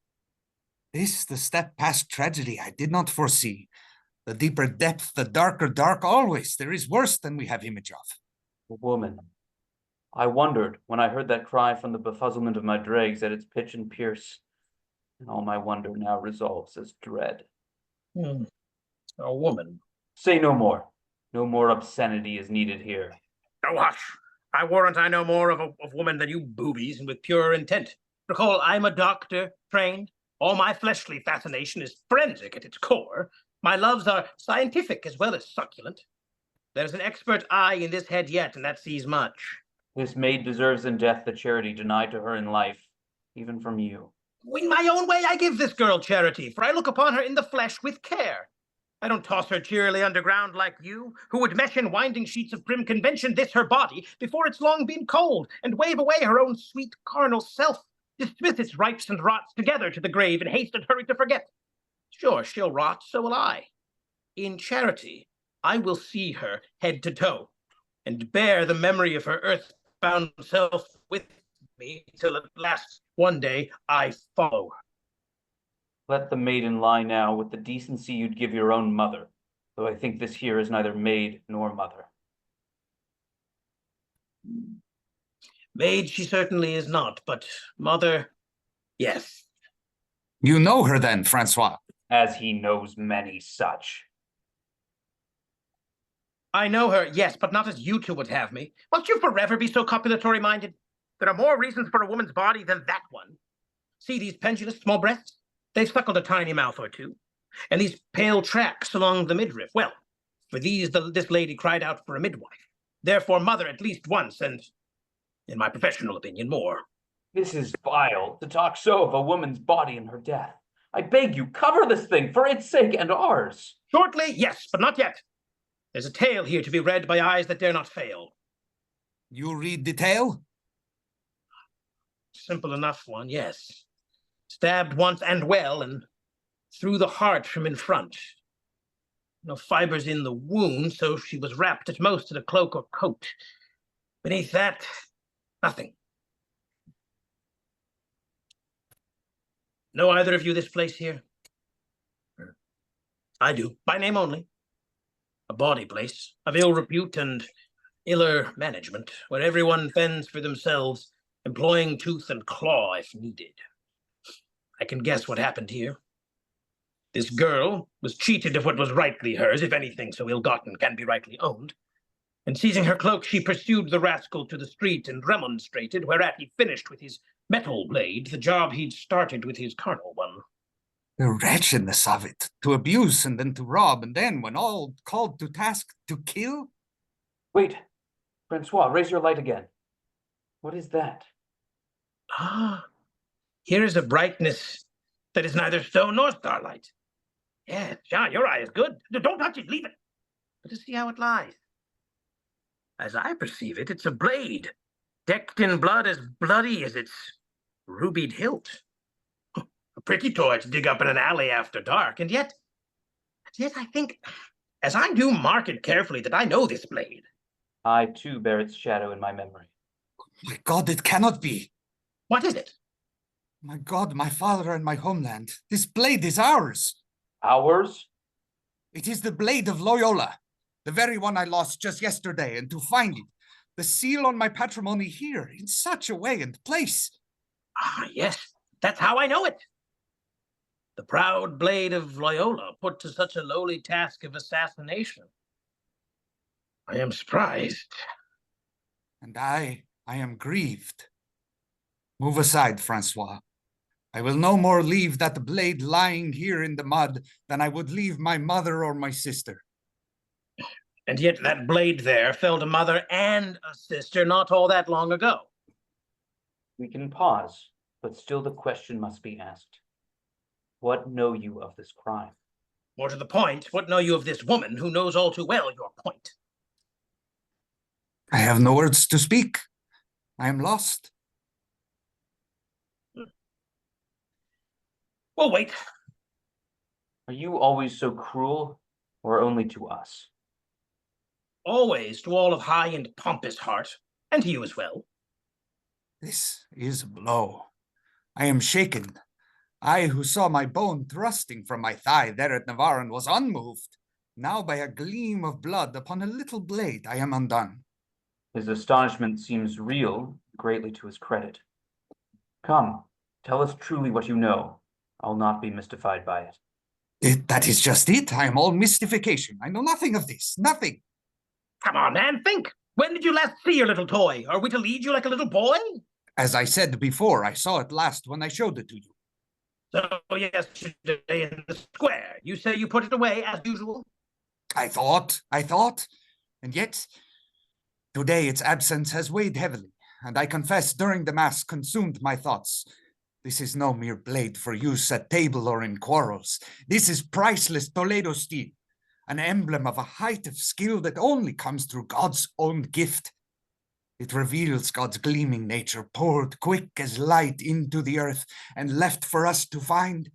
This, the step past tragedy I did not foresee. The deeper depth, the darker dark always. There is worse than we have image of. A woman. I wondered when I heard that cry from the befuzzlement of my dregs at its pitch and pierce, and all my wonder now resolves as dread. A woman. Say no more. No more obscenity is needed here. Oh, hush. I warrant I know more of woman than you boobies, and with pure intent. Recall, I'm a doctor, trained. All my fleshly fascination is forensic at its core. My loves are scientific as well as succulent. There's an expert eye in this head yet, and that sees much. This maid deserves in death the charity denied to her in life, even from you. In my own way I give this girl charity, for I look upon her in the flesh with care. I don't toss her cheerily underground like you, who would mesh in winding sheets of grim convention this her body before it's long been cold, and wave away her own sweet carnal self, dismiss its ripes and rots together to the grave in haste and hurry to forget. Sure, she'll rot, so will I. In charity, I will see her head to toe, and bear the memory of her earth-bound self with me till at last one day I follow her. Let the maiden lie now with the decency you'd give your own mother, though I think this here is neither maid nor mother. Maid she certainly is not, but mother, yes. You know her then, Francois? As he knows many such. I know her, yes, but not as you two would have me. Must you forever be so copulatory-minded? There are more reasons for a woman's body than that one. See these pendulous small breasts? They've suckled a tiny mouth or two. And these pale tracks along the midriff. Well, for these this lady cried out for a midwife. Therefore mother at least once, and, in my professional opinion, more. This is vile, to talk so of a woman's body and her death. I beg you, cover this thing for its sake and ours. Shortly, yes, but not yet. There's a tale here to be read by eyes that dare not fail. You read the tale? Simple enough one, yes. Stabbed once and well, and through the heart from in front. No fibers in the wound, so she was wrapped at most in a cloak or coat. Beneath that, nothing. Know either of you this place here? I do, by name only. A bawdy place, of ill repute and iller management, where everyone fends for themselves, employing tooth and claw if needed. I can guess what happened here. This girl was cheated of what was rightly hers, if anything so ill-gotten can be rightly owned. And seizing her cloak, she pursued the rascal to the street and remonstrated, whereat he finished with his metal blade the job he'd started with his carnal one. The wretchedness of it, to abuse and then to rob, and then, when all called to task, to kill? Wait, Francois, raise your light again. What is that? Ah, here is a brightness that is neither stone nor starlight. Yes, John, your eye is good. Don't touch it, leave it. But to see how it lies. As I perceive it, it's a blade, decked in blood as bloody as its rubied hilt. A pretty toy to dig up in an alley after dark, and yet I think, as I do mark it carefully, that I know this blade. I, too, bear its shadow in my memory. My God, it cannot be. What is it? My God, my father and my homeland. This blade is ours. Ours? It is the blade of Loyola, the very one I lost just yesterday, and to find it, the seal on my patrimony here, in such a way and place. Ah, yes, that's how I know it. The proud blade of Loyola put to such a lowly task of assassination. I am surprised. And I am grieved. Move aside, Francois. I will no more leave that blade lying here in the mud than I would leave my mother or my sister. And yet that blade there felled a mother and a sister not all that long ago. We can pause, but still the question must be asked. What know you of this crime? More to the point, what know you of this woman who knows all too well your point? I have no words to speak. I am lost. We'll wait. Are you always so cruel, or only to us? Always to all of high and pompous heart, and to you as well. This is a blow. I am shaken. I who saw my bone thrusting from my thigh there at Navarran was unmoved. Now by a gleam of blood upon a little blade I am undone. His astonishment seems real, greatly to his credit. Come, tell us truly what you know. I'll not be mystified by it. That is just it. I am all mystification. I know nothing of this. Nothing. Come on, man, think. When did you last see your little toy? Are we to lead you like a little boy? As I said before, I saw it last when I showed it to you. So yesterday in the square, you say you put it away as usual? I thought, and yet today its absence has weighed heavily, and I confess during the mass consumed my thoughts. This is no mere blade for use at table or in quarrels. This is priceless Toledo steel, an emblem of a height of skill that only comes through God's own gift. It reveals God's gleaming nature, poured quick as light into the earth and left for us to find.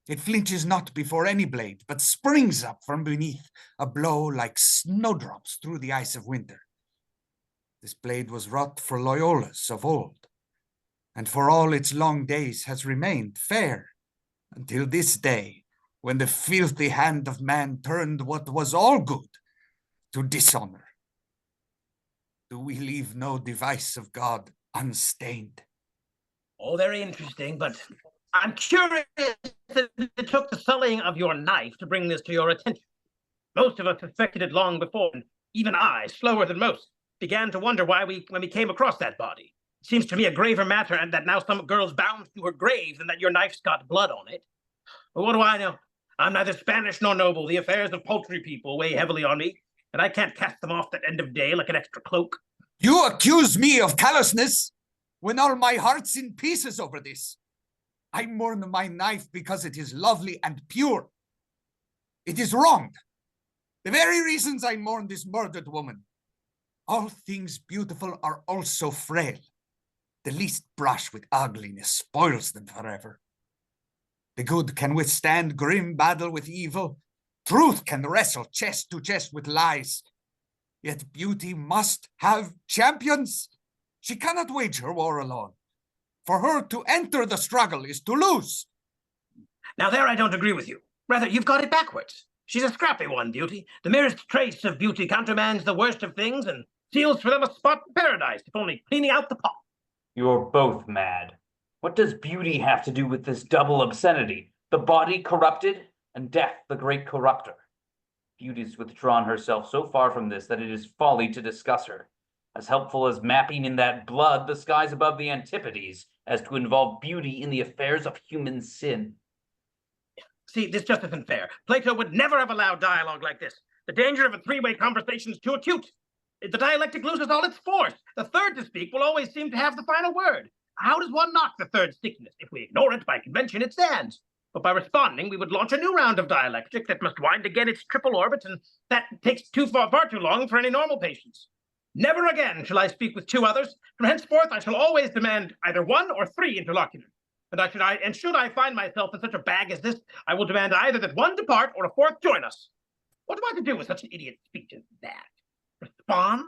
It flinches not before any blade, but springs up from beneath, a blow like snowdrops through the ice of winter. This blade was wrought for Loyola's of old, and for all its long days has remained fair, until this day, when the filthy hand of man turned what was all good to dishonor. Do we leave no device of God unstained? Oh, very interesting, but I'm curious that it took the sullying of your knife to bring this to your attention. Most of us suspected it long before, and even I, slower than most, began to wonder why when we came across that body. It seems to me a graver matter, and that now some girl's bound to her grave than that your knife's got blood on it. But what do I know? I'm neither Spanish nor noble. The affairs of paltry people weigh heavily on me, and I can't cast them off at end of day like an extra cloak. You accuse me of callousness when all my heart's in pieces over this. I mourn my knife because it is lovely and pure. It is wronged. The very reasons I mourn this murdered woman. All things beautiful are also frail. The least brush with ugliness spoils them forever. The good can withstand grim battle with evil. Truth can wrestle chest to chest with lies. Yet beauty must have champions. She cannot wage her war alone. For her to enter the struggle is to lose. Now there I don't agree with you. Rather, you've got it backwards. She's a scrappy one, beauty. The merest trace of beauty countermands the worst of things and seals for them a spot in paradise, if only cleaning out the pot. You're both mad. What does beauty have to do with this double obscenity? The body corrupted, and death the great corrupter. Beauty's withdrawn herself so far from this that it is folly to discuss her. As helpful as mapping in that blood the skies above the Antipodes, as to involve beauty in the affairs of human sin. See, this just isn't fair. Plato would never have allowed dialogue like this. The danger of a three-way conversation is too acute. The dialectic loses all its force. The third to speak will always seem to have the final word. How does one knock the third stickiness? If we ignore it by convention, it stands. But by responding, we would launch a new round of dialectic that must wind again its triple orbit, and that takes far too long for any normal patience. Never again shall I speak with two others. From henceforth, I shall always demand either one or three interlocutors. And should I find myself in such a bag as this, I will demand either that one depart or a fourth join us. What am I to do with such an idiot speech as that? Respond?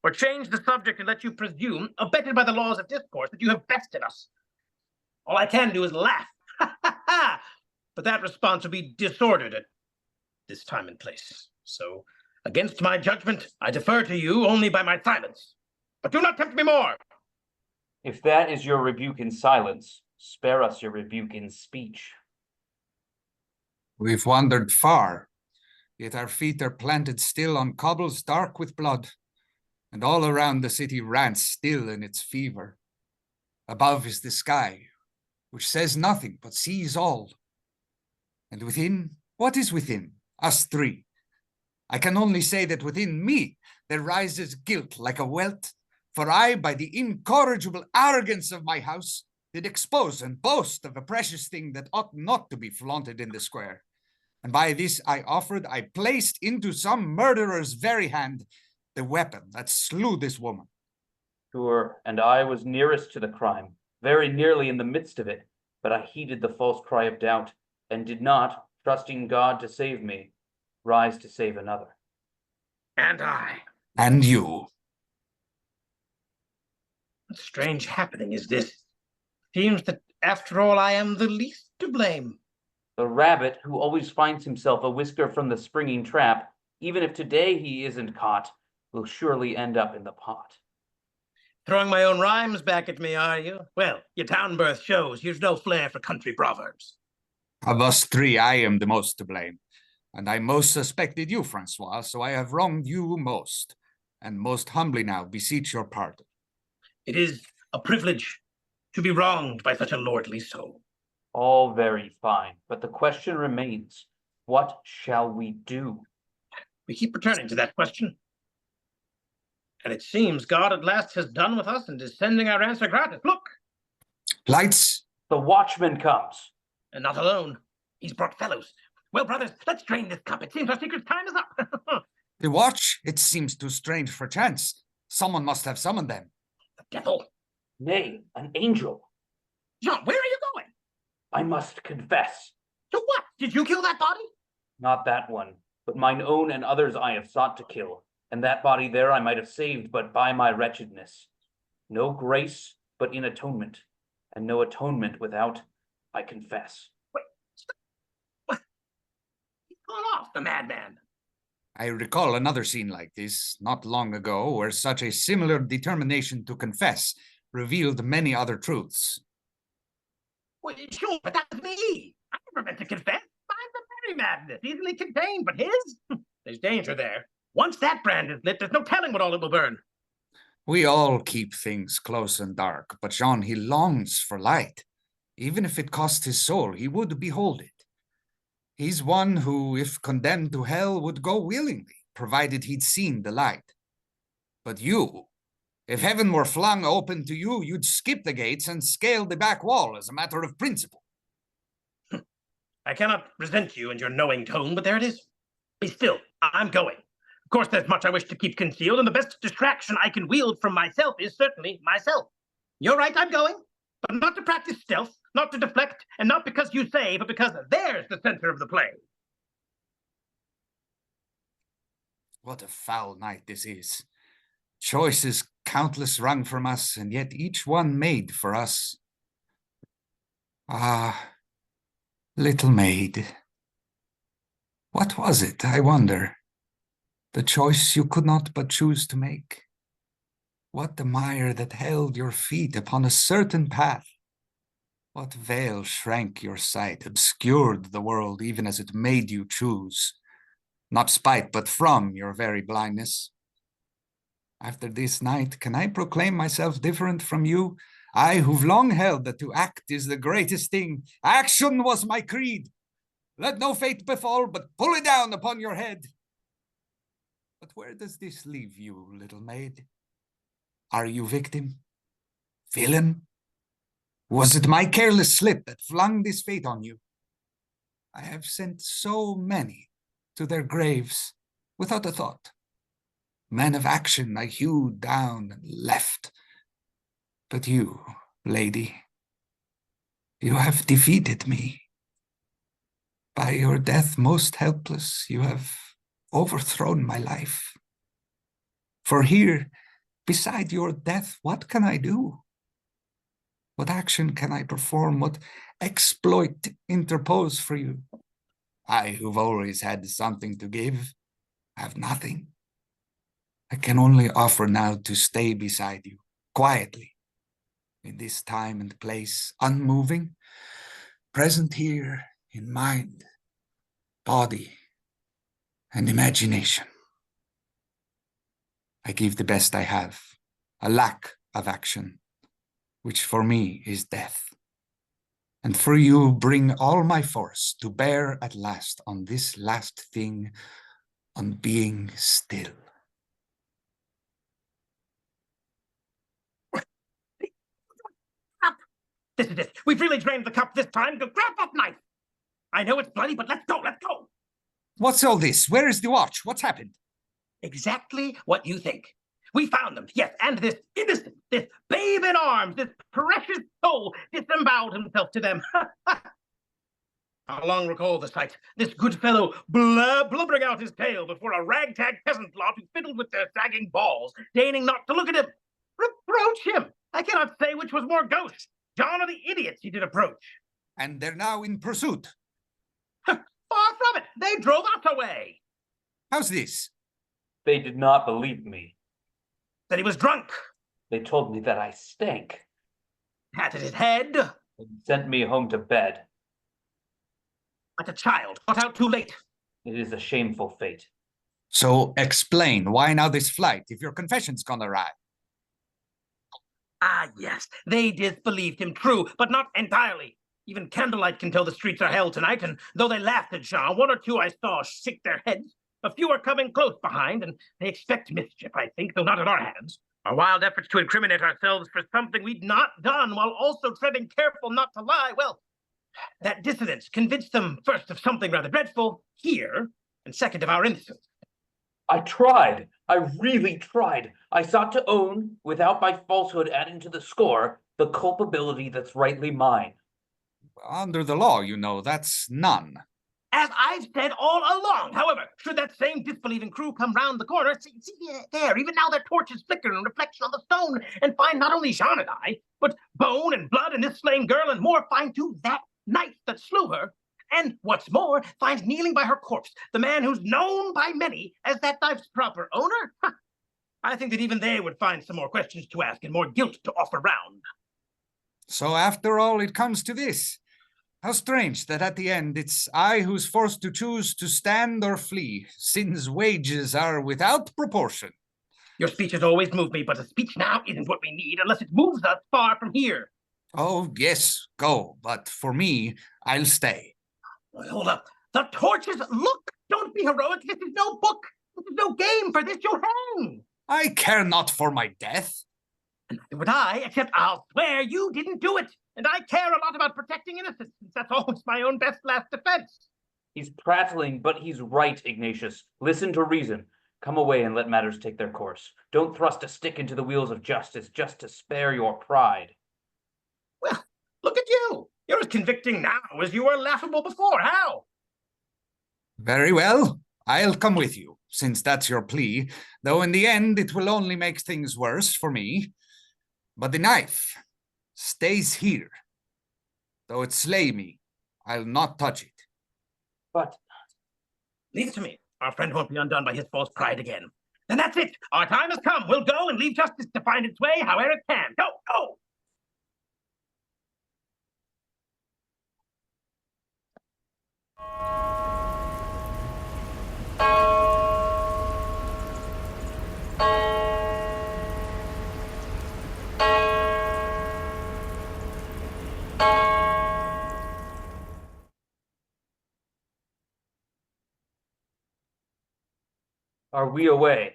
Or change the subject and let you presume, abetted by the laws of discourse, that you have bested us? All I can do is laugh. But that response will be disordered at this time and place. So, against my judgment, I defer to you only by my silence. But do not tempt me more. If that is your rebuke in silence, spare us your rebuke in speech. We've wandered far, yet our feet are planted still on cobbles dark with blood, and all around the city rants still in its fever. Above is the sky, which says nothing but sees all. And within, what is within? Us three. I can only say that within me there rises guilt like a welt, for I, by the incorrigible arrogance of my house, did expose and boast of a precious thing that ought not to be flaunted in the square. And by this I placed into some murderer's very hand the weapon that slew this woman. Sure, and I was nearest to the crime, very nearly in the midst of it. but I heeded the false cry of doubt, and did not, trusting God to save me, rise to save another. And I. And you. What strange happening is this? Seems that, after all, I am the least to blame. The rabbit, who always finds himself a whisker from the springing trap, even if today he isn't caught, will surely end up in the pot. Throwing my own rhymes back at me, are you? Well, your town birth shows you've no flair for country proverbs. Of us three, I am the most to blame. And I most suspected you, Francois, so I have wronged you most. And most humbly now beseech your pardon. It is a privilege to be wronged by such a lordly soul. All very fine, but the question remains, what shall we do? We keep returning to that question. And it seems God at last has done with us and is sending our answer gratis. Look! Lights! The watchman comes. And not alone. He's brought fellows. Well, brothers, let's drain this cup. It seems our secret time is up. The watch? It seems too strange for chance. Someone must have summoned them. The devil. Nay, an angel. Jean, where are you going? I must confess. To what? Did you kill that body? Not that one, but mine own and others I have sought to kill. And that body there I might have saved, but by my wretchedness. No grace, but in atonement. And no atonement without, I confess. Wait, stop. What? He's gone off, the madman. I recall another scene like this, not long ago, where such a similar determination to confess revealed many other truths. Well, sure, but that was me. I never meant to confess. Mine's a very madness, easily contained, but his? There's danger there. Once that brand is lit, there's no telling what all it will burn. We all keep things close and dark, but Jean, he longs for light. Even if it cost his soul, he would behold it. He's one who, if condemned to hell, would go willingly, provided he'd seen the light. But you, if heaven were flung open to you, you'd skip the gates and scale the back wall as a matter of principle. I cannot resent you and your knowing tone, but there it is. Be still, I'm going. Of course, there's much I wish to keep concealed, and the best distraction I can wield from myself is certainly myself. You're right, I'm going, but not to practice stealth, not to deflect, and not because you say, but because there's the center of the play. What a foul night this is. Choices countless wrung from us, and yet each one made for us. Ah, little maid. What was it, I wonder? The choice you could not but choose to make? What the mire that held your feet upon a certain path? What veil shrank your sight, obscured the world even as it made you choose? Not spite, but from your very blindness. After this night, can I proclaim myself different from you? I who've long held that to act is the greatest thing. Action was my creed. Let no fate befall, but pull it down upon your head. But where does this leave you, little maid? Are you victim? Villain? Was it my careless slip that flung this fate on you? I have sent so many to their graves without a thought. Men of action I hewed down and left. But you, lady, you have defeated me. By your death most helpless, you have overthrown my life. For here, beside your death, what can I do? What action can I perform? What exploit interpose for you? I, who've always had something to give, have nothing. I can only offer now to stay beside you, quietly, in this time and place, unmoving, present here in mind, body, and imagination. I give the best I have, a lack of action, which for me is death. And for you bring all my force to bear at last on this last thing, on being still. Up! This is it. We've really drained the cup this time. Go grab that knife. I know it's bloody, but let's go, let's go. What's all this? Where is the watch? What's happened? Exactly what you think. We found them, yes, and this innocent, this babe Brave in arms, this precious soul disemboweled himself to them. How long recall the sight, this good fellow blubbering out his tale before a ragtag peasant lot who fiddled with their sagging balls, deigning not to look at him. Reproach him! I cannot say which was more ghost, John or the idiots he did approach. And they're now in pursuit. Far from it, they drove us away. How's this? They did not believe me. That he was drunk. They told me that I stank. Patted his head. And sent me home to bed. Like a child, got out too late. It is a shameful fate. So explain, why now this flight, if your confession's gone awry? Ah, yes, they disbelieved him, true, but not entirely. Even candlelight can tell the streets are hell tonight, and though they laughed at Jean, one or two I saw shake their heads. A few are coming close behind, and they expect mischief, I think, though not at our hands. Our wild efforts to incriminate ourselves for something we'd not done, while also treading careful not to lie, well, that dissonance convinced them first of something rather dreadful here, and second of our innocence. I tried. I really tried. I sought to own, without by falsehood adding to the score, the culpability that's rightly mine. Under the law, you know, that's none. As I've said all along, however, should that same disbelieving crew come round the corner, see there, even now their torches flicker in reflection on the stone, and find not only Jean and I, but bone and blood and this slain girl, and more, find too that knife that slew her, and what's more, finds kneeling by her corpse the man who's known by many as that knife's proper owner. I think that even they would find some more questions to ask and more guilt to offer round. So after all, it comes to this. How strange that at the end it's I who's forced to choose to stand or flee. Sin's wages are without proportion. Your speech has always moved me, but a speech now isn't what we need unless it moves us far from here. Oh, yes, go, but for me, I'll stay. Hold up. The torches, look! Don't be heroic. This is no book. This is no game. For this you'll hang. I care not for my death. And neither would I, except I'll swear you didn't do it. And I care a lot about protecting innocence, since that's always my own best last defense. He's prattling, but he's right, Ignatius. Listen to reason. Come away and let matters take their course. Don't thrust a stick into the wheels of justice just to spare your pride. Well, look at you. You're as convicting now as you were laughable before. How? Very well. I'll come with you, since that's your plea, though in the end it will only make things worse for me. But the knife stays here. Though it slay me, I'll not touch it. But leave it to me. Our friend won't be undone by his false pride again. Then that's it. Our time has come. We'll go and leave justice to find its way however it can. Go, go! are we away?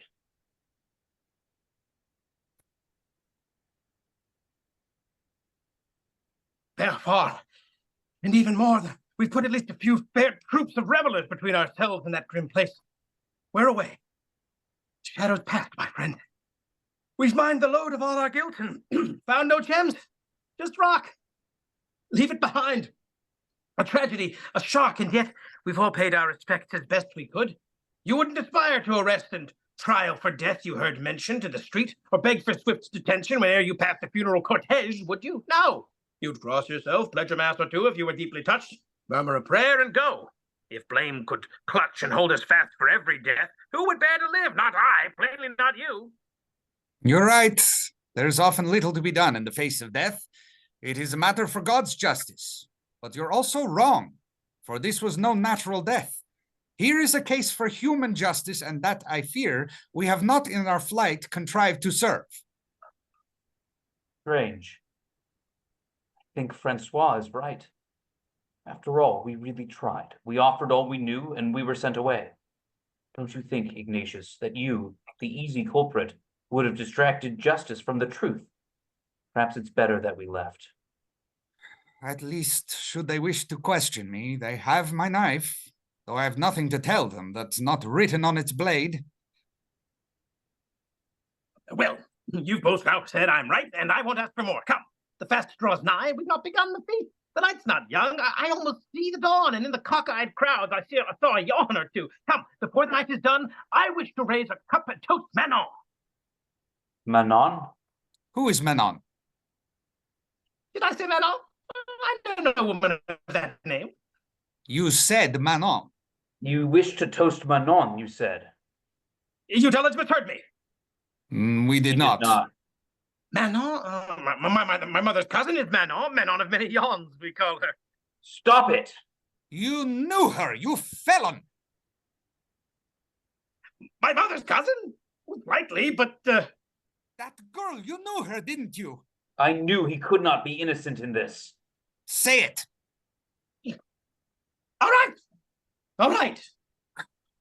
They're far. And even more, we've put at least a few fair troops of revelers between ourselves and that grim place. We're away. Shadows past, my friend. We've mined the load of all our guilt and found no gems. Just rock. Leave it behind. A tragedy, a shock, and yet we've all paid our respects as best we could. You wouldn't aspire to arrest and trial for death you heard mentioned in the street, or beg for swift detention whene'er you passed the funeral cortege, would you? No. You'd cross yourself, pledge a mass or two if you were deeply touched, murmur a prayer, and go. If blame could clutch and hold us fast for every death, who would bear to live? Not I, plainly not you. You're right. There's often little to be done in the face of death. It is a matter for God's justice. But you're also wrong, for this was no natural death. Here is a case for human justice, and that, I fear, we have not in our flight contrived to serve. Strange. I think Francois is right. After all, we really tried. We offered all we knew, and we were sent away. Don't you think, Ignatius, that you, the easy culprit, would have distracted justice from the truth? Perhaps it's better that we left. At least, should they wish to question me, they have my knife, though I have nothing to tell them that's not written on its blade. Well, You've both now said I'm right, and I won't ask for more. Come, the fast draws nigh. We've not begun the feast. The night's not young. I almost see the dawn, and in the cockeyed crowds I saw a yawn or two. Come, before the night is done, I wish to raise a cup and toast Manon. Manon? Who is Manon? Did I say Manon? I don't know a woman of that name. You said Manon. You wish to toast Manon, you said. You tell Elizabeth heard me. We did not. Manon? My mother's cousin is Manon. Manon of many yawns, we call her. Stop it! You knew her, you felon! My mother's cousin? Likely, but... That girl, you knew her, didn't you? I knew he could not be innocent in this. Say it! All right! All right!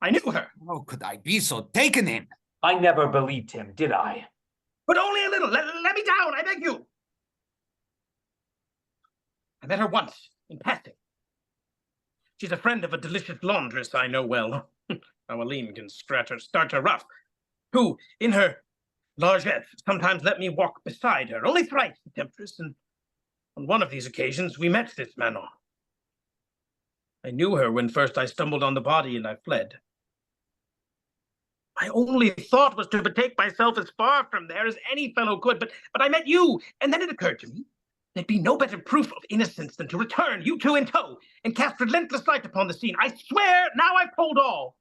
I knew her. How could I be so taken in? I never believed him, did I? But only a little. Let me down, I beg you. I met her once, in passing. She's a friend of a delicious laundress I know well. How Aline can start her rough. Who, in her largesse, sometimes let me walk beside her. Only thrice, the temptress, and on one of these occasions we met this Manon. I knew her when first I stumbled on the body and I fled. My only thought was to betake myself as far from there as any fellow could, but I met you, and then it occurred to me there'd be no better proof of innocence than to return, you two in tow, and cast relentless light upon the scene. I swear, now I've told all.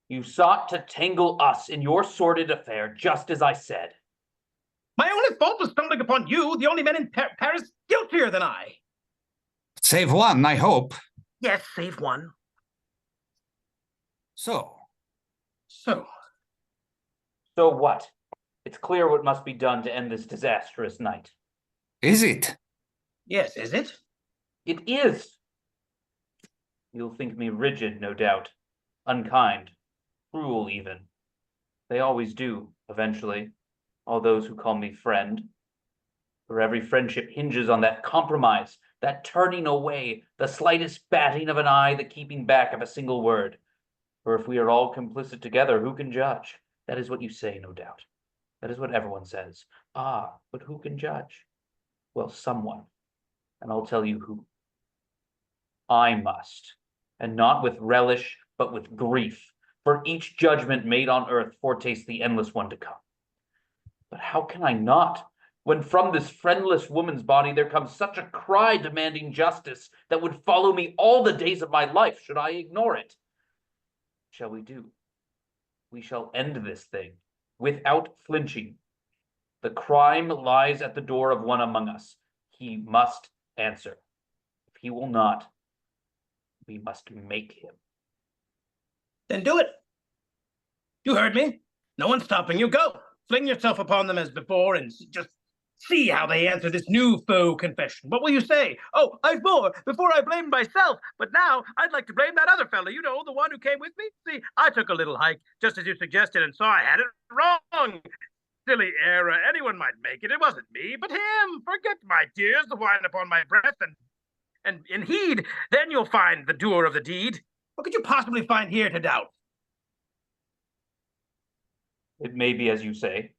You sought to tangle us in your sordid affair, just as I said. My only fault was stumbling upon you, the only man in Paris guiltier than I. Save one, I hope. Yes, save one. So what? It's clear what must be done to end this disastrous night. is it? Yes, is it? It is. You'll think me rigid, no doubt. Unkind. Cruel, even. They always do, eventually. All those who call me friend. For every friendship hinges on that compromise, that turning away, the slightest batting of an eye, the keeping back of a single word. For if we are all complicit together, who can judge? That is what you say, no doubt. That is what everyone says. Ah, but who can judge? Well, someone. And I'll tell you who. I must. And not with relish, but with grief. For each judgment made on earth foretastes the endless one to come. But how can I not? When from this friendless woman's body there comes such a cry demanding justice that would follow me all the days of my life, should I ignore it? Shall we do? We shall end this thing without flinching. The crime lies at the door of one among us. He must answer. If he will not, we must make him. Then do it. You heard me. No one's stopping you. Go. Fling yourself upon them as before and just see how they answer this new faux confession. What will you say? Oh, I swore before I blamed myself, but now I'd like to blame that other fella, you know, the one who came with me. See, I took a little hike, just as you suggested, and saw I had it wrong. Silly error. Anyone might make it. It wasn't me, but him. Forget my tears, the wine upon my breath, and heed. Then you'll find the doer of the deed. What could you possibly find here to doubt? It may be as you say.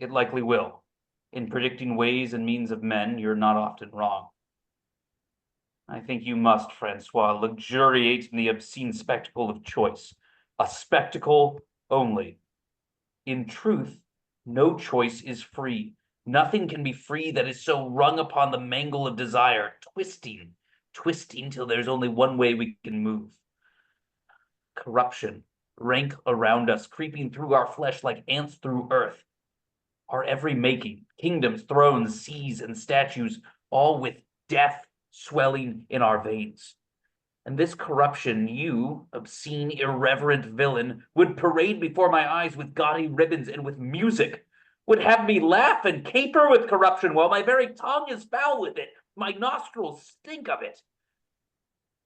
It likely will. In predicting ways and means of men, you're not often wrong. I think you must, Francois, luxuriate in the obscene spectacle of choice. A spectacle only. In truth, no choice is free. Nothing can be free that is so rung upon the mangle of desire, twisting till there's only one way we can move. Corruption, rank around us, creeping through our flesh like ants through earth. Our every making, kingdoms, thrones, seas, and statues, all with death swelling in our veins. And this corruption you, obscene, irreverent villain, would parade before my eyes with gaudy ribbons and with music, would have me laugh and caper with corruption while my very tongue is foul with it, my nostrils stink of it.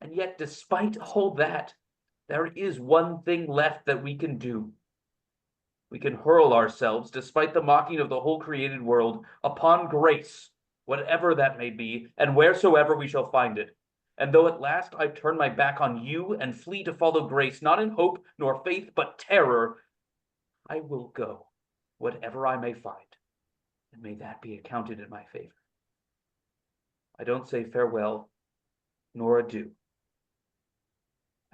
And yet, despite all that, there is one thing left that we can do. We can hurl ourselves, despite the mocking of the whole created world, upon grace, whatever that may be, and wheresoever we shall find it. And though at last I turn my back on you and flee to follow grace, not in hope nor faith, but terror, I will go, whatever I may find. and may that be accounted in my favor. I don't say farewell, nor adieu.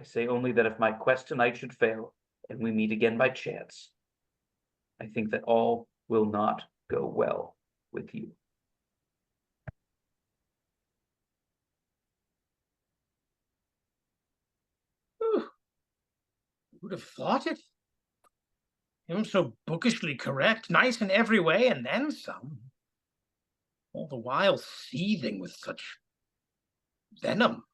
I say only that if my quest tonight should fail, and we meet again by chance, I think that all will not go well with you. Whew. Who'd have thought it? Him so bookishly correct, nice in every way, and then some. All the while seething with such venom.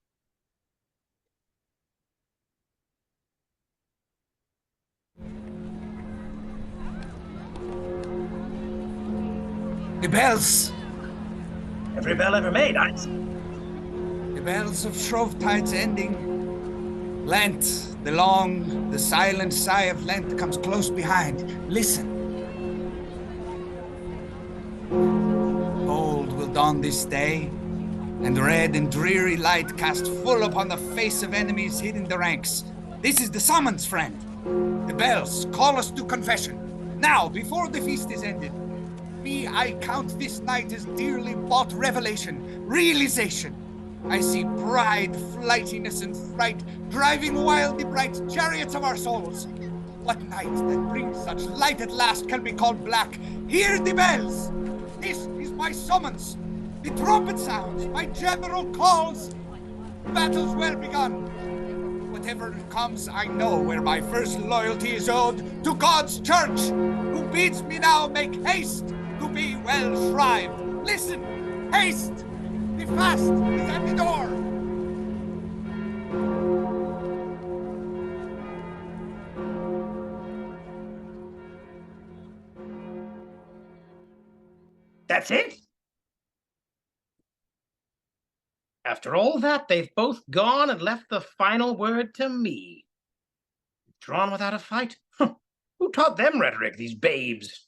The bells! Every bell ever made, I see. The bells of Shrove-tide's ending. Lent, the silent sigh of Lent comes close behind. Listen. Gold will dawn this day, and red and dreary light cast full upon the face of enemies hid in the ranks. This is the summons, friend. The bells call us to confession. Now, before the feast is ended, I count this night as dearly bought revelation, realization. I see pride, flightiness, and fright driving wild the bright chariots of our souls. What night that brings such light at last can be called black? Hear the bells! This is my summons. The trumpet sounds, my general calls. Battle's well begun. Whatever comes, I know where my first loyalty is owed to God's church, who bids me now make haste to be well shrived. Listen, haste! The fast is at the door. That's it? After all that, they've both gone and left the final word to me. Drawn without a fight? Who taught them rhetoric, these babes?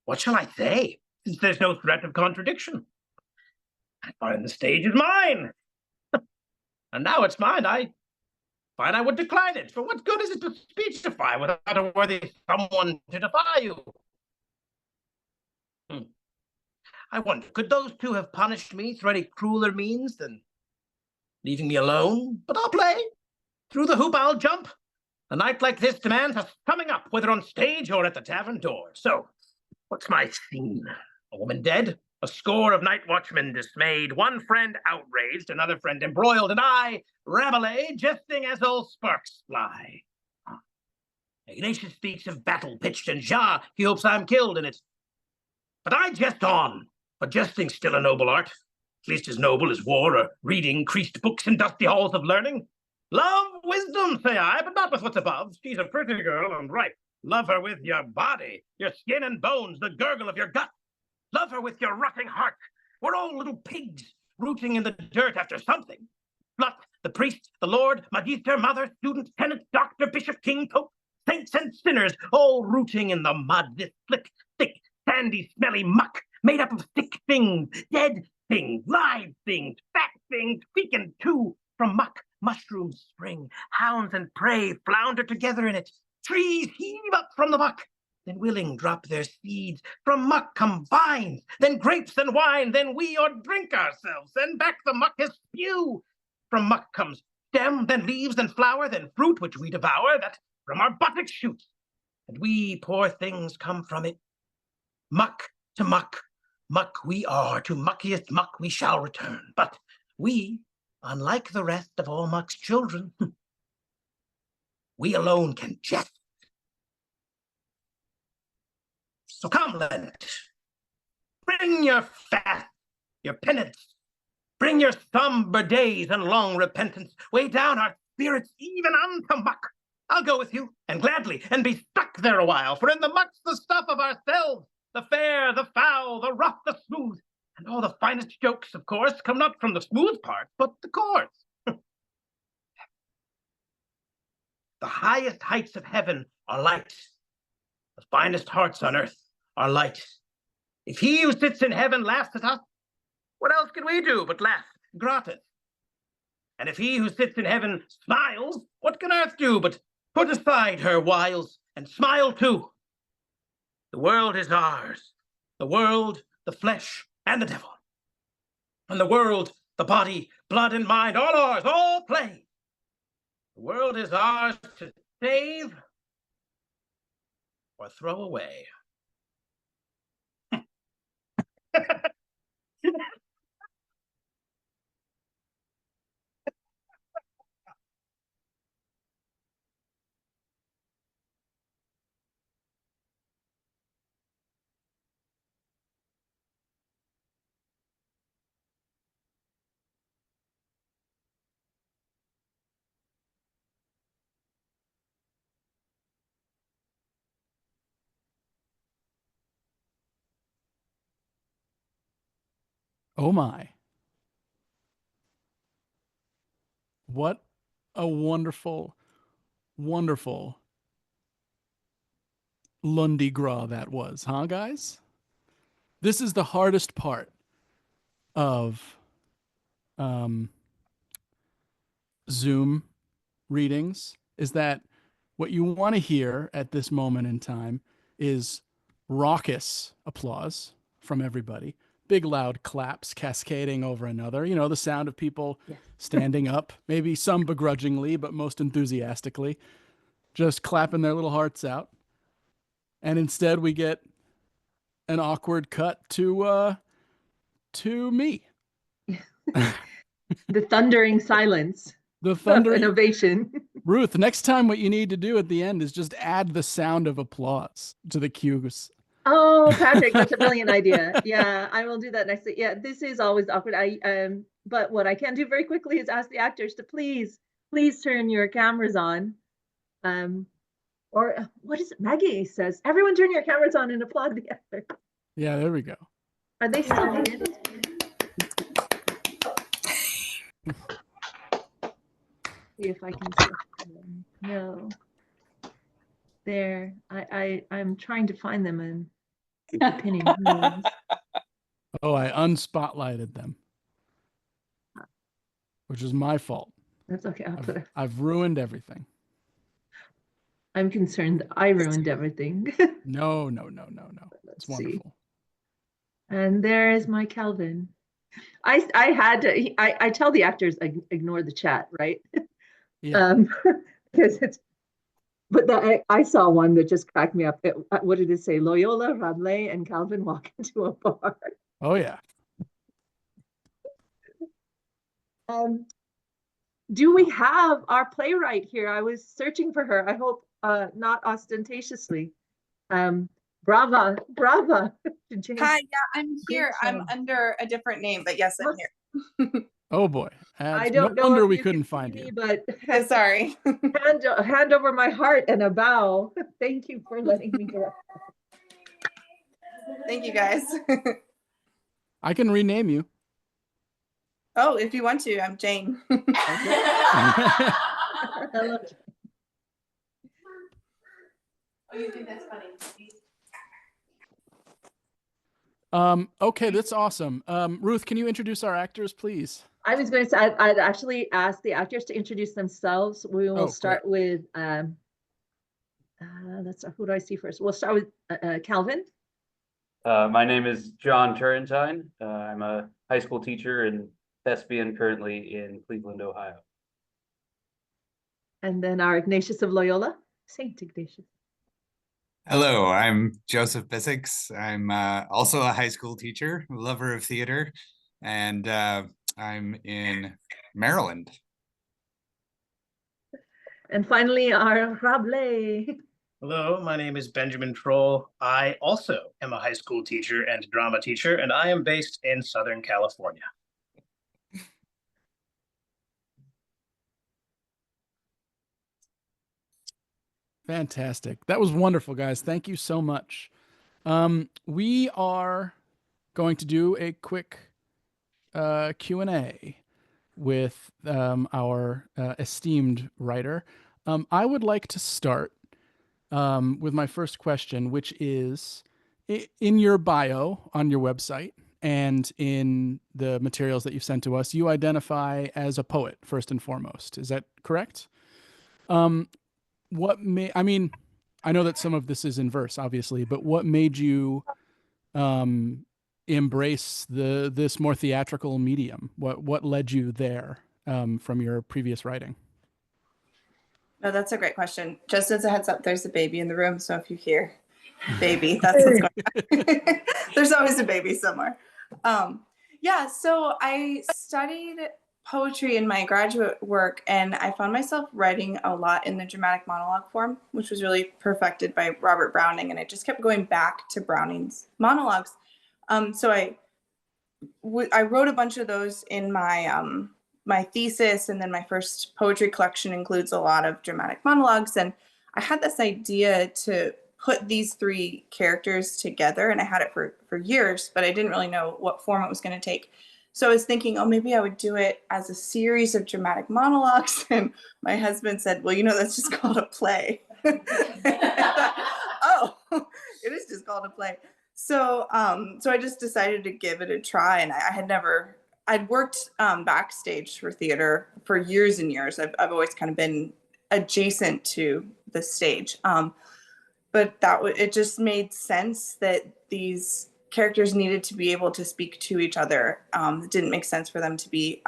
What shall I say, since there's no threat of contradiction? I find the stage is mine. And now it's mine. I find I would decline it. For what good is it to speechify without a worthy someone to defy you? I wonder, could those two have punished me through any crueler means than leaving me alone? But I'll play. Through the hoop I'll jump. A night like this demands a summing up, whether on stage or at the tavern door. So, what's my scene? A woman dead? A score of night watchmen dismayed, one friend outraged, another friend embroiled, and I, Rabelais, jesting as old sparks fly. Ignatius speaks of battle pitched, and Ja, he hopes I'm killed in it. But I jest on, for jesting's still a noble art, at least as noble as war or reading creased books in dusty halls of learning. Love wisdom, say I, but not with what's above. She's a pretty girl and ripe. Love her with your body, your skin and bones, the gurgle of your gut. Love her with your rotting heart. We're all little pigs, rooting in the dirt after something. Slut, the priest, the lord, magister, mother, student, tenant, doctor, bishop, king, pope, saints and sinners, all rooting in the mud, this slick, thick, sandy, smelly muck, made up of sick things, dead things, live things, fat things, speaking too. From muck, mushrooms spring, hounds and prey flounder together in it. Trees heave up from the muck, then willing drop their seeds. From muck come vines, then grapes and wine, then we or drink ourselves, then back the muck as spew. From muck comes stem, then leaves, then flower, then fruit, which we devour, that from our buttocks shoots. And we, poor things, come from it. Muck to muck, muck we are, to muckiest muck we shall return. But we, unlike the rest of all muck's children, we alone can jest. So come, Lent, bring your fast, your penance, bring your somber days and long repentance, weigh down our spirits even unto muck. I'll go with you, and gladly, and be stuck there a while, for in the muck's the stuff of ourselves, the fair, the foul, the rough, the smooth, and all the finest jokes, of course, come not from the smooth part, but the coarse. The highest heights of heaven are light. The finest hearts on earth are light. If he who sits in heaven laughs at us, what else can we do but laugh gratis? And if he who sits in heaven smiles, what can earth do but put aside her wiles and smile too. The world is ours. The world, the flesh, and the devil. And the world, the body, blood, and mind, all ours, all play. The world is ours to save or throw away. Oh my. What a wonderful, wonderful Lundi Gras that was, huh, guys? This is the hardest part of um, Zoom readings, is that what you want to hear at this moment in time is raucous applause from everybody, big loud claps cascading over another, you know, the sound of people standing up, maybe some begrudgingly, but most enthusiastically, just clapping their little hearts out. And instead we get an awkward cut to me. The thundering silence The of thunder. an ovation. Ruth, next time what you need to do at the end is just add the sound of applause to the cues. Oh, Patrick, that's a brilliant idea. Yeah, I will do that next week. Yeah, this is always awkward. But what I can do very quickly is ask the actors to please turn your cameras on. Or what is it? Maggie says, everyone turn your cameras on and applaud the actor. Yeah, there we go. Are they still in? See if I can see them. No. There. I'm trying to find them and pinning names. Oh, I unspotlighted them, which is my fault. That's okay. I've ruined everything. I'm concerned that I ruined everything. No. It's wonderful. And there is my Calvin. I had to. I tell the actors ignore the chat, right? Yeah. Because it's. But I saw one that just cracked me up. What did it say? Loyola, Rabelais, and Calvin walk into a bar. Oh yeah. Do we have our playwright here? I was searching for her. I hope not ostentatiously. Brava. Hi, yeah, I'm here. I'm under a different name, but yes, I'm here. Oh boy. I No don't know wonder if we you couldn't can find see you. me, but Sorry. hand over my heart and a bow. Thank you for letting me go. Thank you, guys. I can rename you. Oh, if you want to, I'm Jane. Hello. Oh, you think that's funny? Okay, that's awesome. Ruth, can you introduce our actors, please? I was going to say, I'd actually ask the actors to introduce themselves. We will start with, who do I see first? We'll start with Calvin. My name is John Turrentine. I'm a high school teacher and thespian currently in Cleveland, Ohio. And then our Ignatius of Loyola, Saint Ignatius. Hello, I'm Joseph Bissix. I'm also a high school teacher, lover of theater, and I'm in Maryland. And finally, our Rabelais. Hello, my name is Benjamin Troll. I also am a high school teacher and drama teacher, and I am based in Southern California. Fantastic. That was wonderful, guys. Thank you so much. We are going to do a quick Q&A with our esteemed writer. I would like to start with my first question, which is, in your bio on your website and in the materials that you've sent to us, you identify as a poet first and foremost. Is that correct? I know that some of this is in verse, obviously, but what made you embrace this more theatrical medium? What led you there from your previous writing? No, that's a great question. Just as a heads up, there's a baby in the room, so if you hear baby, that's what's going on. There's always a baby somewhere. Yeah, so I studied poetry in my graduate work, and I found myself writing a lot in the dramatic monologue form, which was really perfected by Robert Browning, and I just kept going back to Browning's monologues. So I wrote a bunch of those in my thesis, and then my first poetry collection includes a lot of dramatic monologues. And I had this idea to put these three characters together, and I had it for years, but I didn't really know what form it was going to take. So I was thinking, oh, maybe I would do it as a series of dramatic monologues. And my husband said, well, that's just called a play. Oh, it is just called a play. So I just decided to give it a try. And I'd worked backstage for theater for years and years. I've always kind of been adjacent to the stage. But it just made sense that these characters needed to be able to speak to each other. It didn't make sense for them to be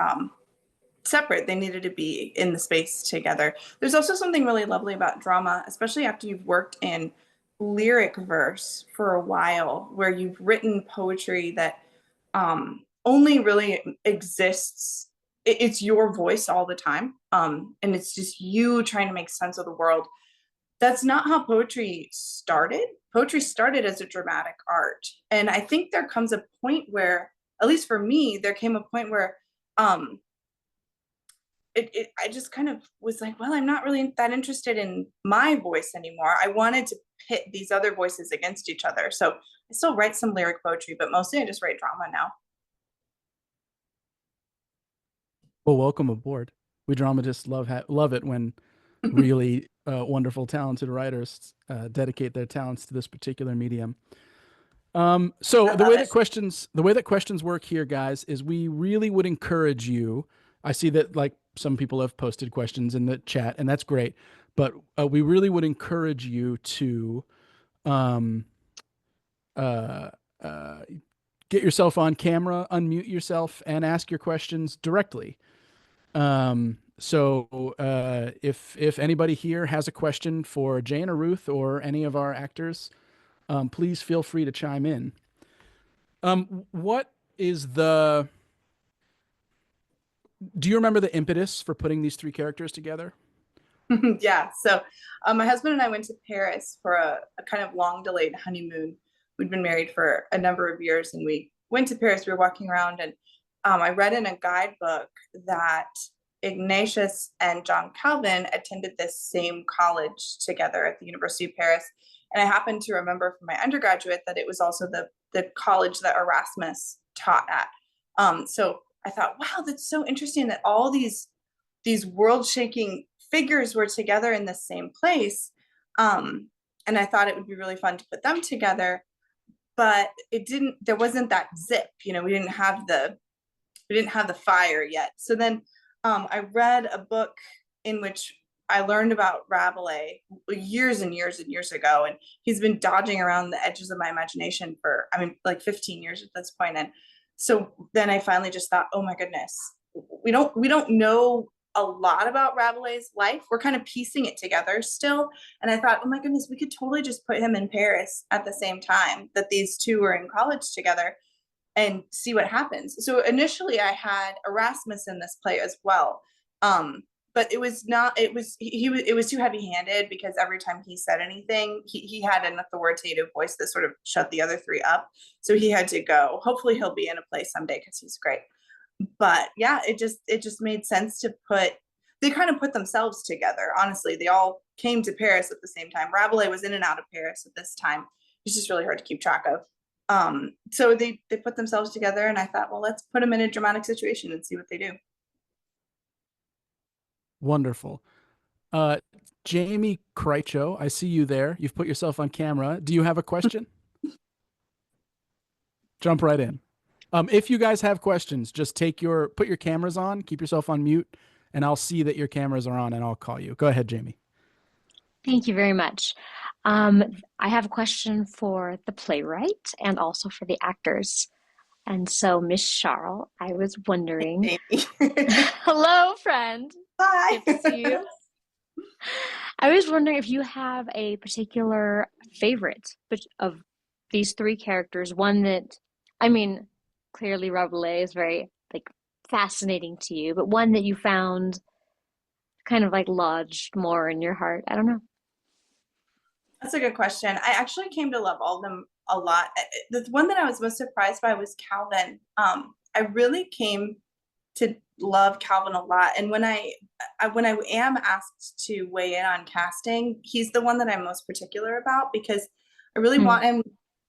separate. They needed to be in the space together. There's also something really lovely about drama, especially after you've worked in lyric verse for a while, where you've written poetry that only really exists. It's your voice all the time. And it's just you trying to make sense of the world. That's not how poetry started. Poetry started as a dramatic art. And I think there comes a point where, at least for me, there came a point where I just kind of was like, well, I'm not really that interested in my voice anymore. I wanted to pit these other voices against each other. So I still write some lyric poetry, but mostly I just write drama now. Well, welcome aboard. We dramatists love it when really wonderful, talented writers dedicate their talents to this particular medium. So the way that questions work here, guys, is we really would encourage you. I see that like some people have posted questions in the chat, and that's great. But we really would encourage you to get yourself on camera, unmute yourself, and ask your questions directly. So if anybody here has a question for Jane or Ruth or any of our actors, please feel free to chime in. What is do you remember the impetus for putting these three characters together? Yeah. So my husband and I went to Paris for a kind of long delayed honeymoon. We'd been married for a number of years, and we went to Paris. We were walking around, and I read in a guidebook that Ignatius and John Calvin attended this same college together at the University of Paris. And I happened to remember from my undergraduate that it was also the college that Erasmus taught at. So I thought, wow, that's so interesting that all these world-shaking figures were together in the same place. And I thought it would be really fun to put them together, but there wasn't that zip, we didn't have the fire yet. So then I read a book in which I learned about Rabelais years and years and years ago, and he's been dodging around the edges of my imagination for, like 15 years at this point. And so then I finally just thought, oh my goodness, we don't know a lot about Rabelais' life. We're kind of piecing it together still. And I thought, oh my goodness, we could totally just put him in Paris at the same time that these two were in college together and see what happens. So initially I had Erasmus in this play as well. But it was too heavy-handed, because every time he said anything, he had an authoritative voice that sort of shut the other three up. So he had to go. Hopefully he'll be in a play someday, because he's great. But yeah, it just made sense to they kind of put themselves together. Honestly, they all came to Paris at the same time. Rabelais was in and out of Paris at this time. It's just really hard to keep track of. So they put themselves together, and I thought, well, let's put them in a dramatic situation and see what they do. Wonderful. Jamie Krycho, I see you there. You've put yourself on camera. Do you have a question? Jump right in. If you guys have questions, just put your cameras on, keep yourself on mute, and I'll see that your cameras are on, and I'll call you. Go ahead, Jamie. Thank you very much. I have a question for the playwright and also for the actors. And so, Miss Scharl, I was wondering. Amy. Hello, friend. Hi. Good to see you. I was wondering if you have a particular favorite of these three characters. One that, I mean, clearly Rabelais is very like fascinating to you, but one that you found kind of like lodged more in your heart. I don't know. That's a good question. I actually came to love all of them a lot. The one that I was most surprised by was Calvin. I really came to love Calvin a lot. And when I am asked to weigh in on casting, he's the one that I'm most particular about because I really want him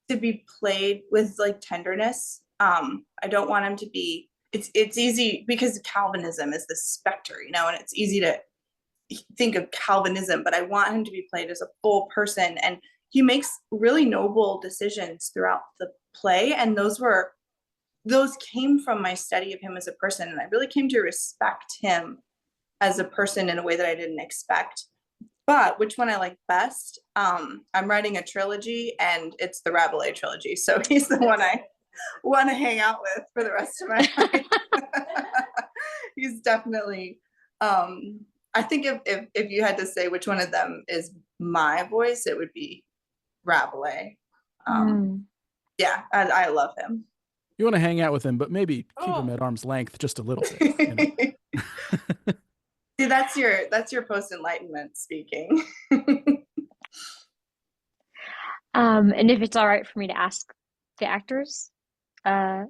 to be played with like tenderness. I don't want him to be. It's easy because Calvinism is this specter, you know, and it's easy to think of Calvinism, but I want him to be played as a full person, and he makes really noble decisions throughout the play, and those came from my study of him as a person, and I really came to respect him as a person in a way that I didn't expect. But which one I like best? I'm writing a trilogy, and it's the Rabelais trilogy, so he's the one I want to hang out with for the rest of my life. He's definitely I think if you had to say which one of them is my voice, it would be Rabelais. Yeah, I love him. You want to hang out with him, but maybe keep him at arm's length just a little bit. You know? See, that's your post-enlightenment speaking. And if it's all right for me to ask the actors a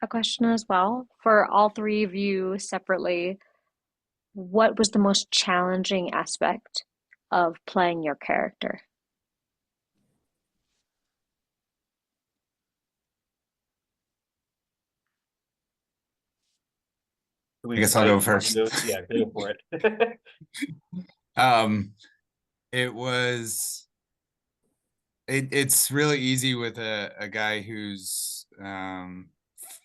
question as well, for all three of you separately, what was the most challenging aspect of playing your character? I guess I'll go first. Yeah, go for it. It's really easy with a guy who's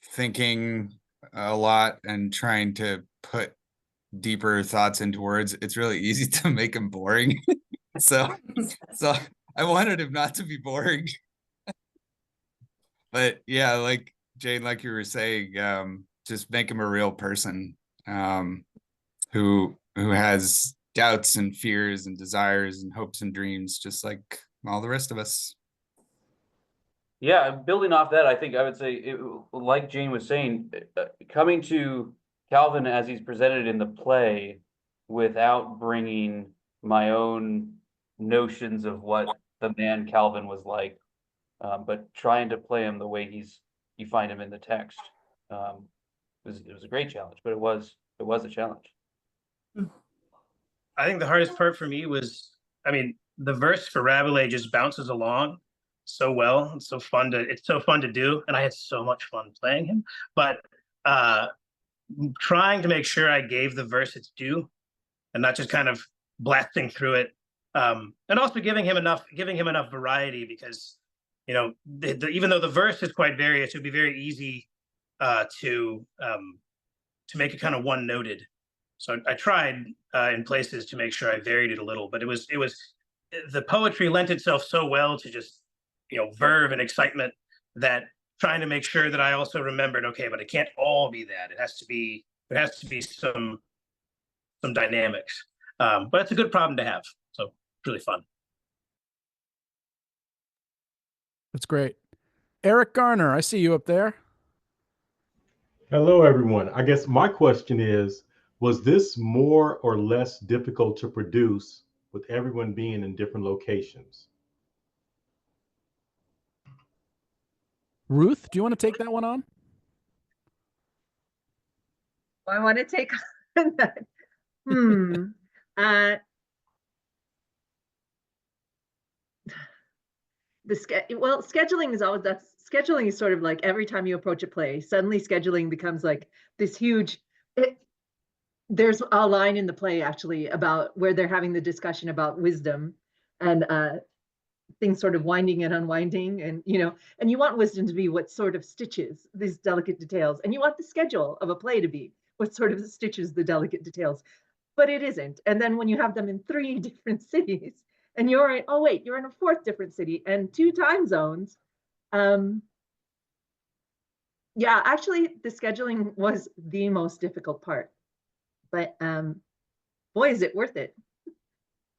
thinking a lot and trying to put deeper thoughts into words. It's really easy to make him boring. so I wanted him not to be boring. But yeah, like Jane, like you were saying, just make him a real person who has doubts and fears and desires and hopes and dreams, just like all the rest of us. Yeah, building off that, I think I would say, like Jane was saying, coming to Calvin as he's presented in the play without bringing my own notions of what the man Calvin was like, but trying to play him the way you find him in the text. It was a great challenge, but it was a challenge. I think the hardest part for me was, the verse for Rabelais just bounces along so well. It's so fun to do, and I had so much fun playing him. But trying to make sure I gave the verse its due, and not just kind of blasting through it, and also giving him enough variety, because even though the verse is quite various, it would be very easy to make it kind of one-noted. So I tried in places to make sure I varied it a little, but it was the poetry lent itself so well to just verve and excitement, that trying to make sure that I also remembered, okay, but it can't all be that. It has to be some dynamics. But it's a good problem to have. So it's really fun. That's great. Eric Garner, I see you up there. Hello, everyone. I guess my question is, was this more or less difficult to produce with everyone being in different locations? Ruth, do you want to take that one on? I want to take on that. Scheduling is sort of like every time you approach a play, suddenly scheduling becomes like this huge. There's a line in the play actually about where they're having the discussion about wisdom and things sort of winding and unwinding, and you want wisdom to be what sort of stitches these delicate details, and you want the schedule of a play to be what sort of stitches the delicate details, but it isn't. And then when you have them in 3 different cities and you're in, oh wait, you're in a fourth different city and 2 time zones. Yeah, actually the scheduling was the most difficult part, but boy, is it worth it.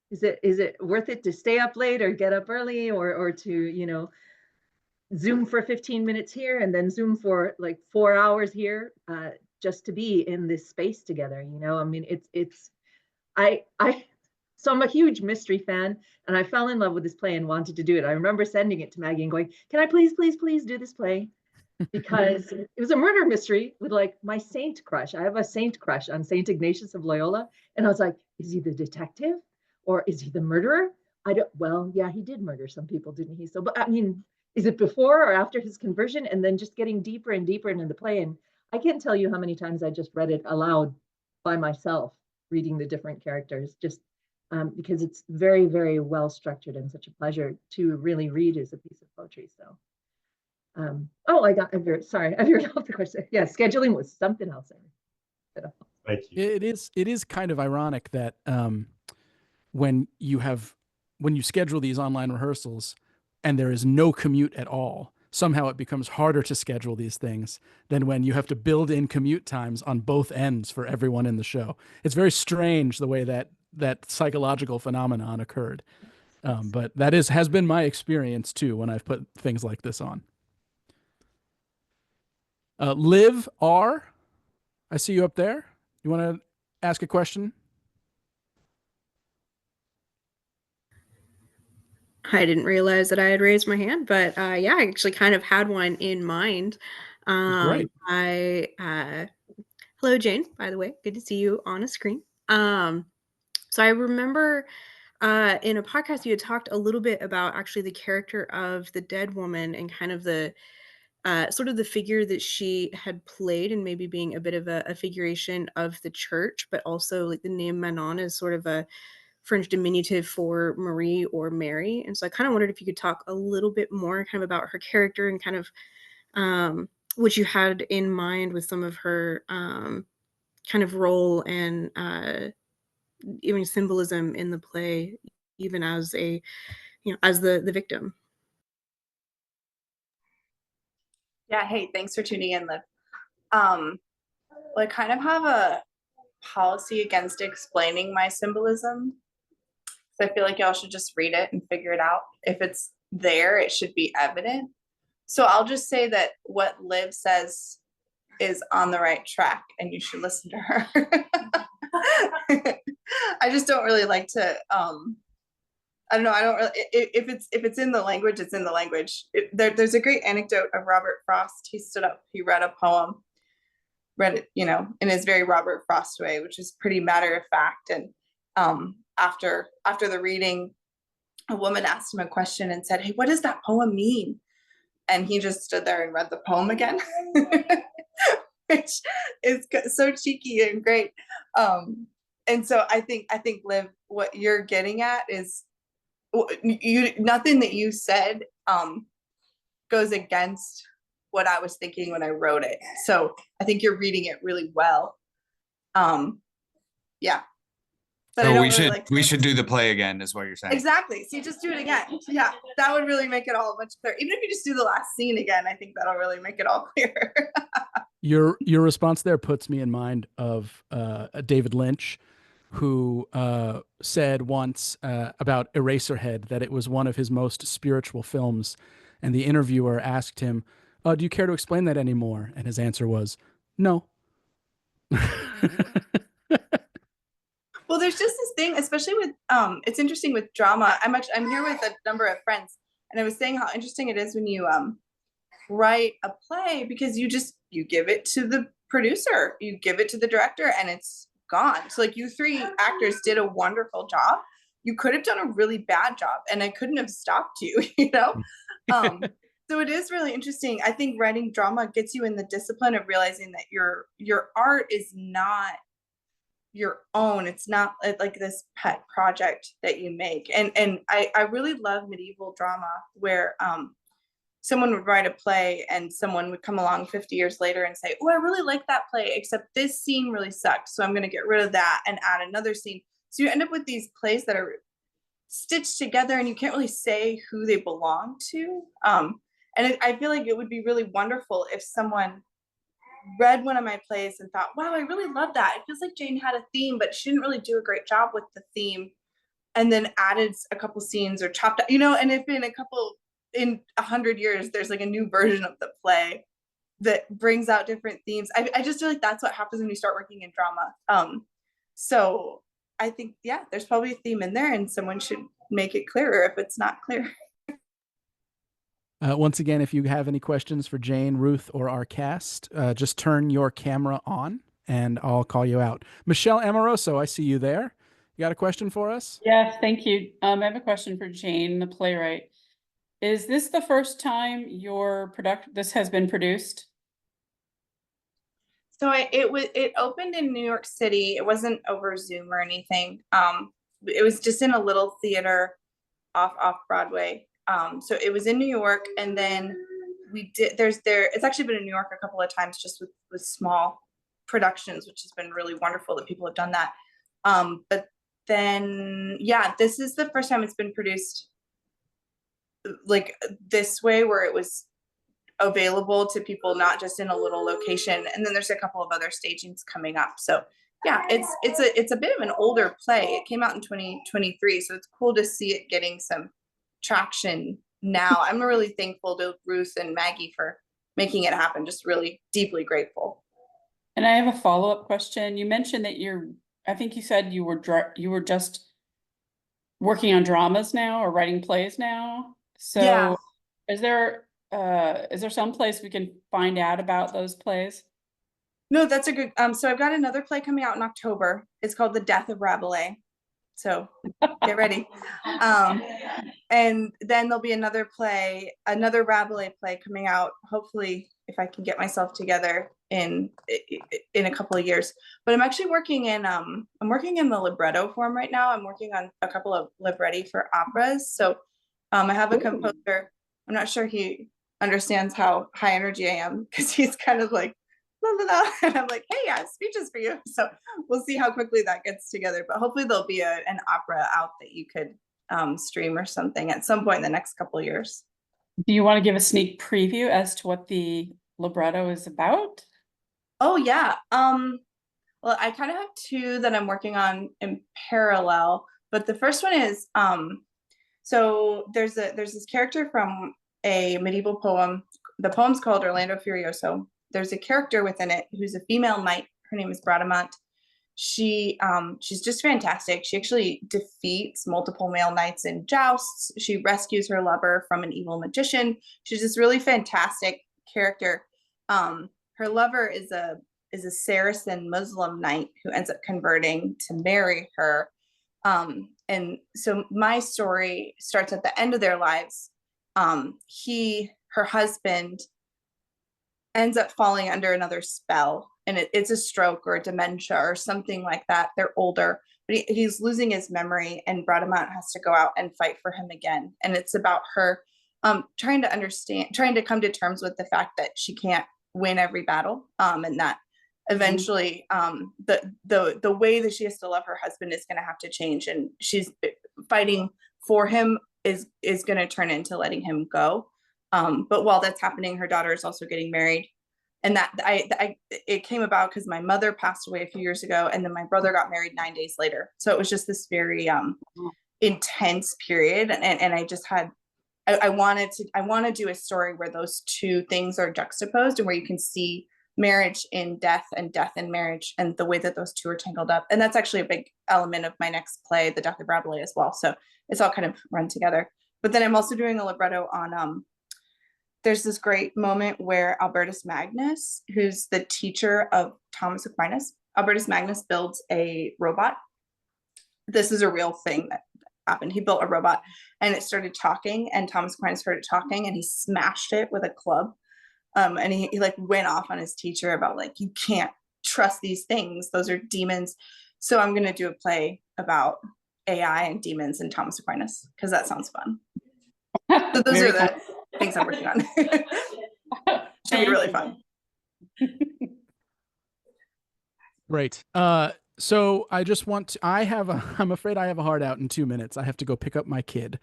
Is it worth it to stay up late or get up early, or to, you know, Zoom for 15 minutes here and then Zoom for like 4 hours here, just to be in this space together, you know? I mean, I so I'm a huge mystery fan, and I fell in love with this play and wanted to do it. I remember sending it to Maggie and going, "Can I please, please, please do this play?" Because it was a murder mystery with like my saint crush. I have a saint crush on Saint Ignatius of Loyola, and I was like, "Is he the detective, or is he the murderer?" I don't. Well, yeah, he did murder some people, didn't he? So, but I mean, is it before or after his conversion? And then just getting deeper and deeper into the play, and I can't tell you how many times I just read it aloud by myself, reading the different characters, just because it's very, very well structured and such a pleasure to really read as a piece of poetry. So, oh, sorry, I veered off the question. Yeah, scheduling was something else. Thank you. It is kind of ironic that when you schedule these online rehearsals and there is no commute at all, somehow it becomes harder to schedule these things than when you have to build in commute times on both ends for everyone in the show. It's very strange the way that psychological phenomenon occurred. But that has been my experience too when I've put things like this on. Liv R, I see you up there. You want to ask a question? I didn't realize that I had raised my hand, but yeah, I actually kind of had one in mind. Great. Hello, Jane, by the way. Good to see you on a screen. So I remember in a podcast you had talked a little bit about actually the character of the dead woman and kind of the sort of the figure that she had played, and maybe being a bit of a figuration of the church, but also like the name Manon is sort of a French diminutive for Marie or Mary. And so I kind of wondered if you could talk a little bit more kind of about her character and kind of what you had in mind with some of her kind of role and even symbolism in the play, even as a, you know, as the victim. Yeah, hey, thanks for tuning in, Liv. Well, I kind of have a policy against explaining my symbolism. So I feel like y'all should just read it and figure it out. If it's there, it should be evident. So I'll just say that what Liv says is on the right track and you should listen to her. I just don't really like to, I don't know. I don't really, if it's in the language, it's in the language. There's a great anecdote of Robert Frost. He stood up, he read a poem, read it, you know, in his very Robert Frost way, which is pretty matter of fact. And after the reading, a woman asked him a question and said, "Hey, what does that poem mean?" And he just stood there and read the poem again, which is so cheeky and great. And so I think Liv, what you're getting at is nothing that you said goes against what I was thinking when I wrote it. So I think you're reading it really well. Yeah. But so I don't we really should like we should do the play again, is what you're saying. Exactly. So you just do it again. Yeah, that would really make it all much clearer. Even if you just do the last scene again, I think that'll really make it all clearer. Your response there puts me in mind of David Lynch, who said once about Eraserhead that it was one of his most spiritual films, and the interviewer asked him, "Do you care to explain that anymore?" And his answer was, "No." Well, there's just this thing, especially with it's interesting with drama. I'm here with a number of friends, and I was saying how interesting it is when you write a play, because you give it to the producer, you give it to the director, and it's gone. So like, you 3 actors did a wonderful job. You could have done a really bad job, and I couldn't have stopped you, you know? So it is really interesting. I think writing drama gets you in the discipline of realizing that your art is not your own. It's not like this pet project that you make. And I really love medieval drama where someone would write a play and someone would come along 50 years later and say, "Oh, I really like that play, except this scene really sucks, so I'm going to get rid of that and add another scene." So you end up with these plays that are stitched together and you can't really say who they belong to. I feel like it would be really wonderful if someone read one of my plays and thought, wow, I really love that. It feels like Jane had a theme, but she didn't really do a great job with the theme. And then added a couple scenes or chopped out, and if in 100 years, there's like a new version of the play that brings out different themes. I just feel like that's what happens when you start working in drama. So I think, yeah, there's probably a theme in there and someone should make it clearer if it's not clear. Once again, if you have any questions for Jane, Ruth, or our cast, just turn your camera on and I'll call you out. Michelle Amoroso, I see you there. You got a question for us? Yes, thank you. I have a question for Jane, the playwright. Is this the first time this has been produced? So it opened in New York City. It wasn't over Zoom or anything. It was just in a little theater off Broadway. So it was in New York, and then it's actually been in New York a couple of times just with small productions, which has been really wonderful that people have done that. But then, yeah, this is the first time it's been produced like this way, where it was available to people, not just in a little location. And then there's a couple of other stagings coming up. So yeah, it's a bit of an older play. It came out in 2023, so it's cool to see it getting some traction now. I'm really thankful to Ruth and Maggie for making it happen. Just really deeply grateful. And I have a follow-up question. You mentioned that I think you said you were just working on dramas now or writing plays now. So yeah. Is there some place we can find out about those plays? No, that's a good, so I've got another play coming out in October. It's called The Death of Rabelais. So get ready. And then there'll be another Rabelais play coming out, hopefully, if I can get myself together in a couple of years. But I'm actually working in the libretto form right now. I'm working on a couple of libretti for operas. So I have a composer. I'm not sure he understands how high energy I am, because he's kind of like, la, la, la. And I'm like, hey, I have speeches for you. So we'll see how quickly that gets together. But hopefully there'll be an opera out that you could stream or something at some point in the next couple of years. Do you want to give a sneak preview as to what the libretto is about? Oh yeah. Well, I kind of have two that I'm working on in parallel, but the first one is so there's this character from a medieval poem. The poem's called Orlando Furioso. There's a character within it who's a female knight. Her name is Bradamante. She's just fantastic. She actually defeats multiple male knights in jousts. She rescues her lover from an evil magician. She's this really fantastic character. Her lover is a Saracen Muslim knight who ends up converting to marry her. And so my story starts at the end of their lives. Her husband ends up falling under another spell, and it's a stroke or a dementia or something like that. They're older, but he's losing his memory, and Bradamante has to go out and fight for him again. And it's about her trying to come to terms with the fact that she can't win every battle, and that eventually the way that she has to love her husband is going to have to change, and she's fighting for him is going to turn into letting him go. But while that's happening, her daughter is also getting married. And it came about because my mother passed away a few years ago, and then my brother got married 9 days later. So it was just this very intense period. And I just had, I want to do a story where those two things are juxtaposed, and where you can see marriage in death and death in marriage, and the way that those two are tangled up. And that's actually a big element of my next play, The Death of Rabelais, as well. So it's all kind of run together. But then I'm also doing a libretto on there's this great moment where Albertus Magnus, who's the teacher of Thomas Aquinas, Albertus Magnus builds a robot. This is a real thing that happened. He built a robot, and it started talking, and Thomas Aquinas heard it talking, and he smashed it with a club. And he like went off on his teacher about like, you can't trust these things. Those are demons. So I'm going to do a play about AI and demons and Thomas Aquinas, because that sounds fun. So those are the things I'm working on. Should be really fun. Great. So I just want to, I'm afraid I have a hard out in 2 minutes. I have to go pick up my kid.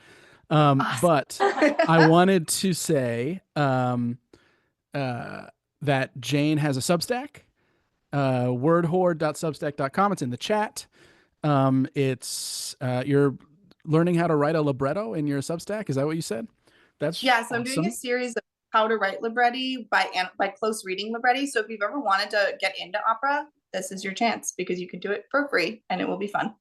But I wanted to say that Jane has a Substack, wordhorde.substack.com. It's in the chat. You're learning how to write a libretto in your Substack. Is that what you said? That's Yeah, so I'm doing a awesome. series of how to write libretti by close reading libretti. So if you've ever wanted to get into opera, this is your chance because you can do it for free and it will be fun.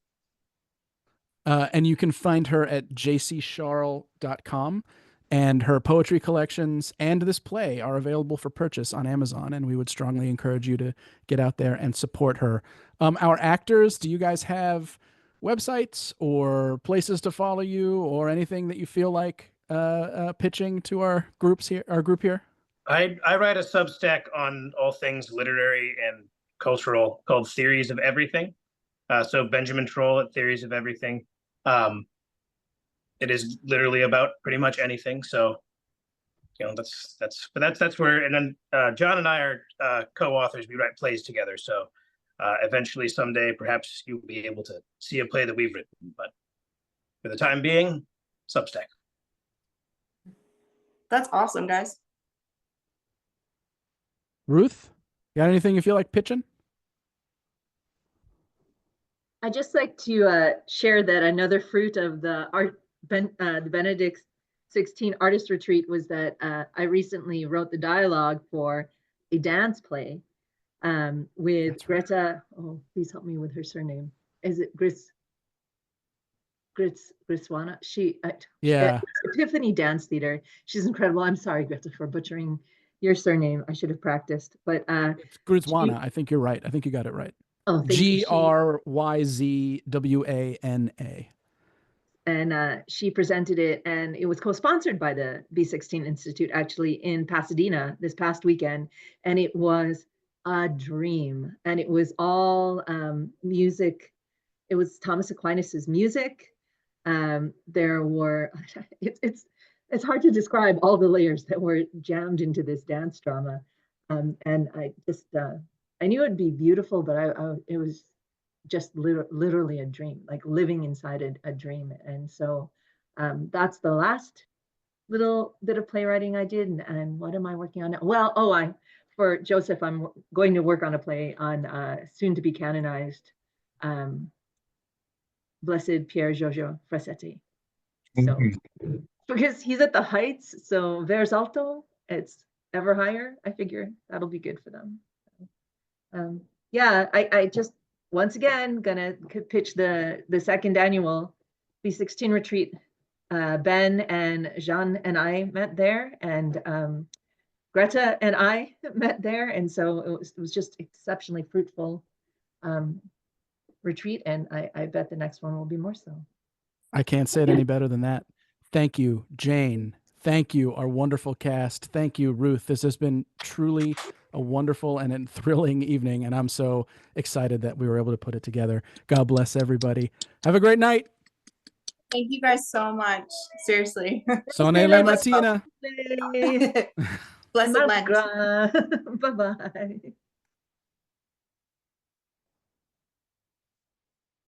And you can find her at jcscharl.com. And her poetry collections and this play are available for purchase on Amazon. And we would strongly encourage you to get out there and support her. Our actors, do you guys have websites or places to follow you or anything that you feel like pitching to our group here? I write a Substack on all things literary and cultural called Theories of Everything. So Benjamin Troll at Theories of Everything. It is literally about pretty much anything. So, that's where. And then John and I are co-authors. We write plays together. So eventually, someday, perhaps you'll be able to see a play that we've written. But for the time being, Substack. That's awesome, guys. Ruth, you got anything you feel like pitching? I'd just like to share that another fruit of the Benedict 16 Artist Retreat was that I recently wrote the dialogue for a dance play with Greta. Oh, please help me with her surname. Is it Griswana? Yeah. Epiphany Dance Theater. She's incredible. I'm sorry, Greta, for butchering your surname. I should have practiced. But it's Griswana. I think you're right. I think you got it right. Oh, thank you. Gryzwana. And she presented it, and it was co-sponsored by the B16 Institute, actually, in Pasadena this past weekend. And it was a dream. And it was all music. It was Thomas Aquinas's music. There were, it's hard to describe all the layers that were jammed into this dance drama. And I just, I knew it'd be beautiful, but it was just literally a dream, like living inside a dream. And so that's the last little bit of playwriting I did. And what am I working on now? Well, for Joseph, I'm going to work on a play on soon to be canonized Blessed Pier Giorgio Frasetti. So because he's at the Heights, so Vers Alto, it's ever higher. I figure that'll be good for them. Yeah, I just once again gonna pitch the second annual B16 retreat. Ben and Jean and I met there, and Greta and I met there, and so it was just exceptionally fruitful retreat, and I bet the next one will be more so. I can't say it any better than that. Thank you, Jane. Thank you, our wonderful cast. Thank you, Ruth. This has been truly a wonderful and a thrilling evening, and I'm so excited that we were able to put it together. God bless everybody. Have a great night. Thank you guys so much. Seriously. Sonnez la mattina. Blessed Lent. Bye-bye.